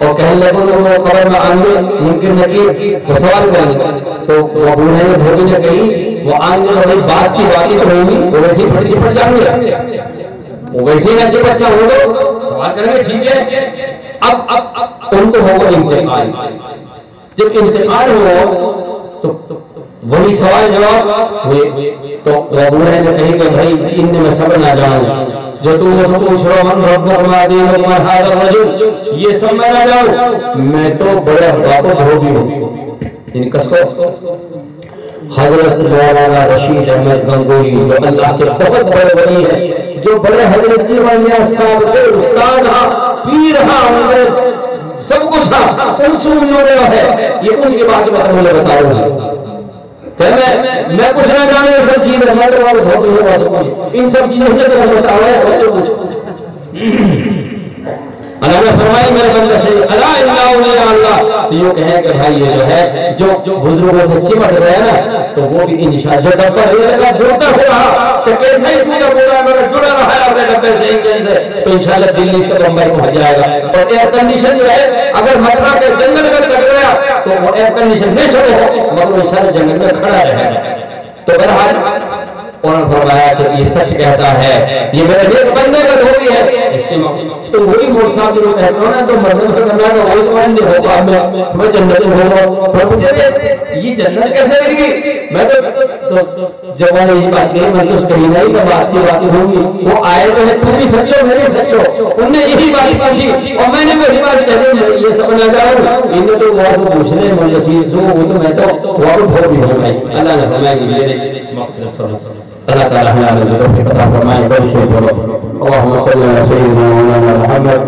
اور کہنے لگوں وہ قبر میں آنگے ممکن نکیر وہ سوال کریں گے، تو وہ بوڑھے نے دھوبی نے کہی وہ آنگے لگے بات کی باتیں تو ہوں گی، وہ ویسے ہی پھٹ چپٹ جائیں گے، وہ ویسے ہی نچے بچہ ہو گا سوال کریں گے ٹھیک ہے۔ اب ان کو ہوگا انتقال، جب انتقال ہو تو وہی سوال جواب ہوئے، تو وہ بوڑھے نے کہی کہ بھائی ان میں سب نہ جاؤں، جو تم مجھ سے پوچھ رہا من ربک ما دینک ما ھذا الرجل، یہ سب میں نہ جاؤں، میں تو بڑے باپ دھوبی ہوں۔ ان کس کو حضرت مولانا رشید احمد گنگوہی جو اللہ کے بہت بڑے ولی ہیں، جو بڑے حضرت جیوانیہ صاحب کے استاد ہاں، پیر ہاں، سب کچھ ہاں، ان سنوں ہے، یہ ان کی بات میں بتاؤں گا کہ میں کچھ نہ جانے یہ سب چیزیں، میں تو بہت دھوبی ہوں، ان سب چیزوں کے تو بتاؤ ہے بچے کچھ اللہ نے فرمائی میرے بندے سے اللہ اللہ اولیاء اللہ، تو یہ کہیں کہ بھائی یہ جو ہے جو بزرگوں سے چمٹ رہے ہیں نا تو وہ بھی انشاءاللہ جو ڈبہ جڑتا ہو رہا چکے سے ہی ٹوٹا پورا مگر جڑا رہا ہے اپنے ڈبے سے انجن سے، تو انشاءاللہ دلی سے بمبئی پہنچ جائے گا۔ اور ایئر کنڈیشن جو ہے اگر متھرا کے جنگل میں کٹ گیا تو وہ ایئر کنڈیشن نہیں چھوڑے ہو مگر انشاءاللہ جنگل میں کھڑا رہے گا۔ تو بہرحال انہوں نے فرمایا کہ یہ سچ کہتا ہے، یہ میرے نیک بندے کا دھوبی ہے، اس کی تو وہی مول صاحب جو کہہ رہا نا تو مردوں سے کرنا ہے وہی زبان نہیں ہوگا میں جنت میں ہوں تو مجھے یہ جنت کیسے مل گئی؟ میں تو جوان یہی بات نہیں میں تو کہیں نہیں کہ بات کی باتیں ہوں گی وہ آئے تو ہے تم بھی سچو میں بھی سچو انہوں نے یہی بات پوچھی اور میں نے وہی بات کہہ دی یہ سب نہ جاؤ انہیں تو بہت سے پوچھنے مجھے سیز ہو وہ تو میں تو بہت بہت بھی ہو گئی اللہ نے فرمایا کہ میرے مقصد صلی اللہ تعالیٰ ہمیں توفیق عطا فرمائے بڑی شکر اللہم صلی علی سیدنا مولانا محمد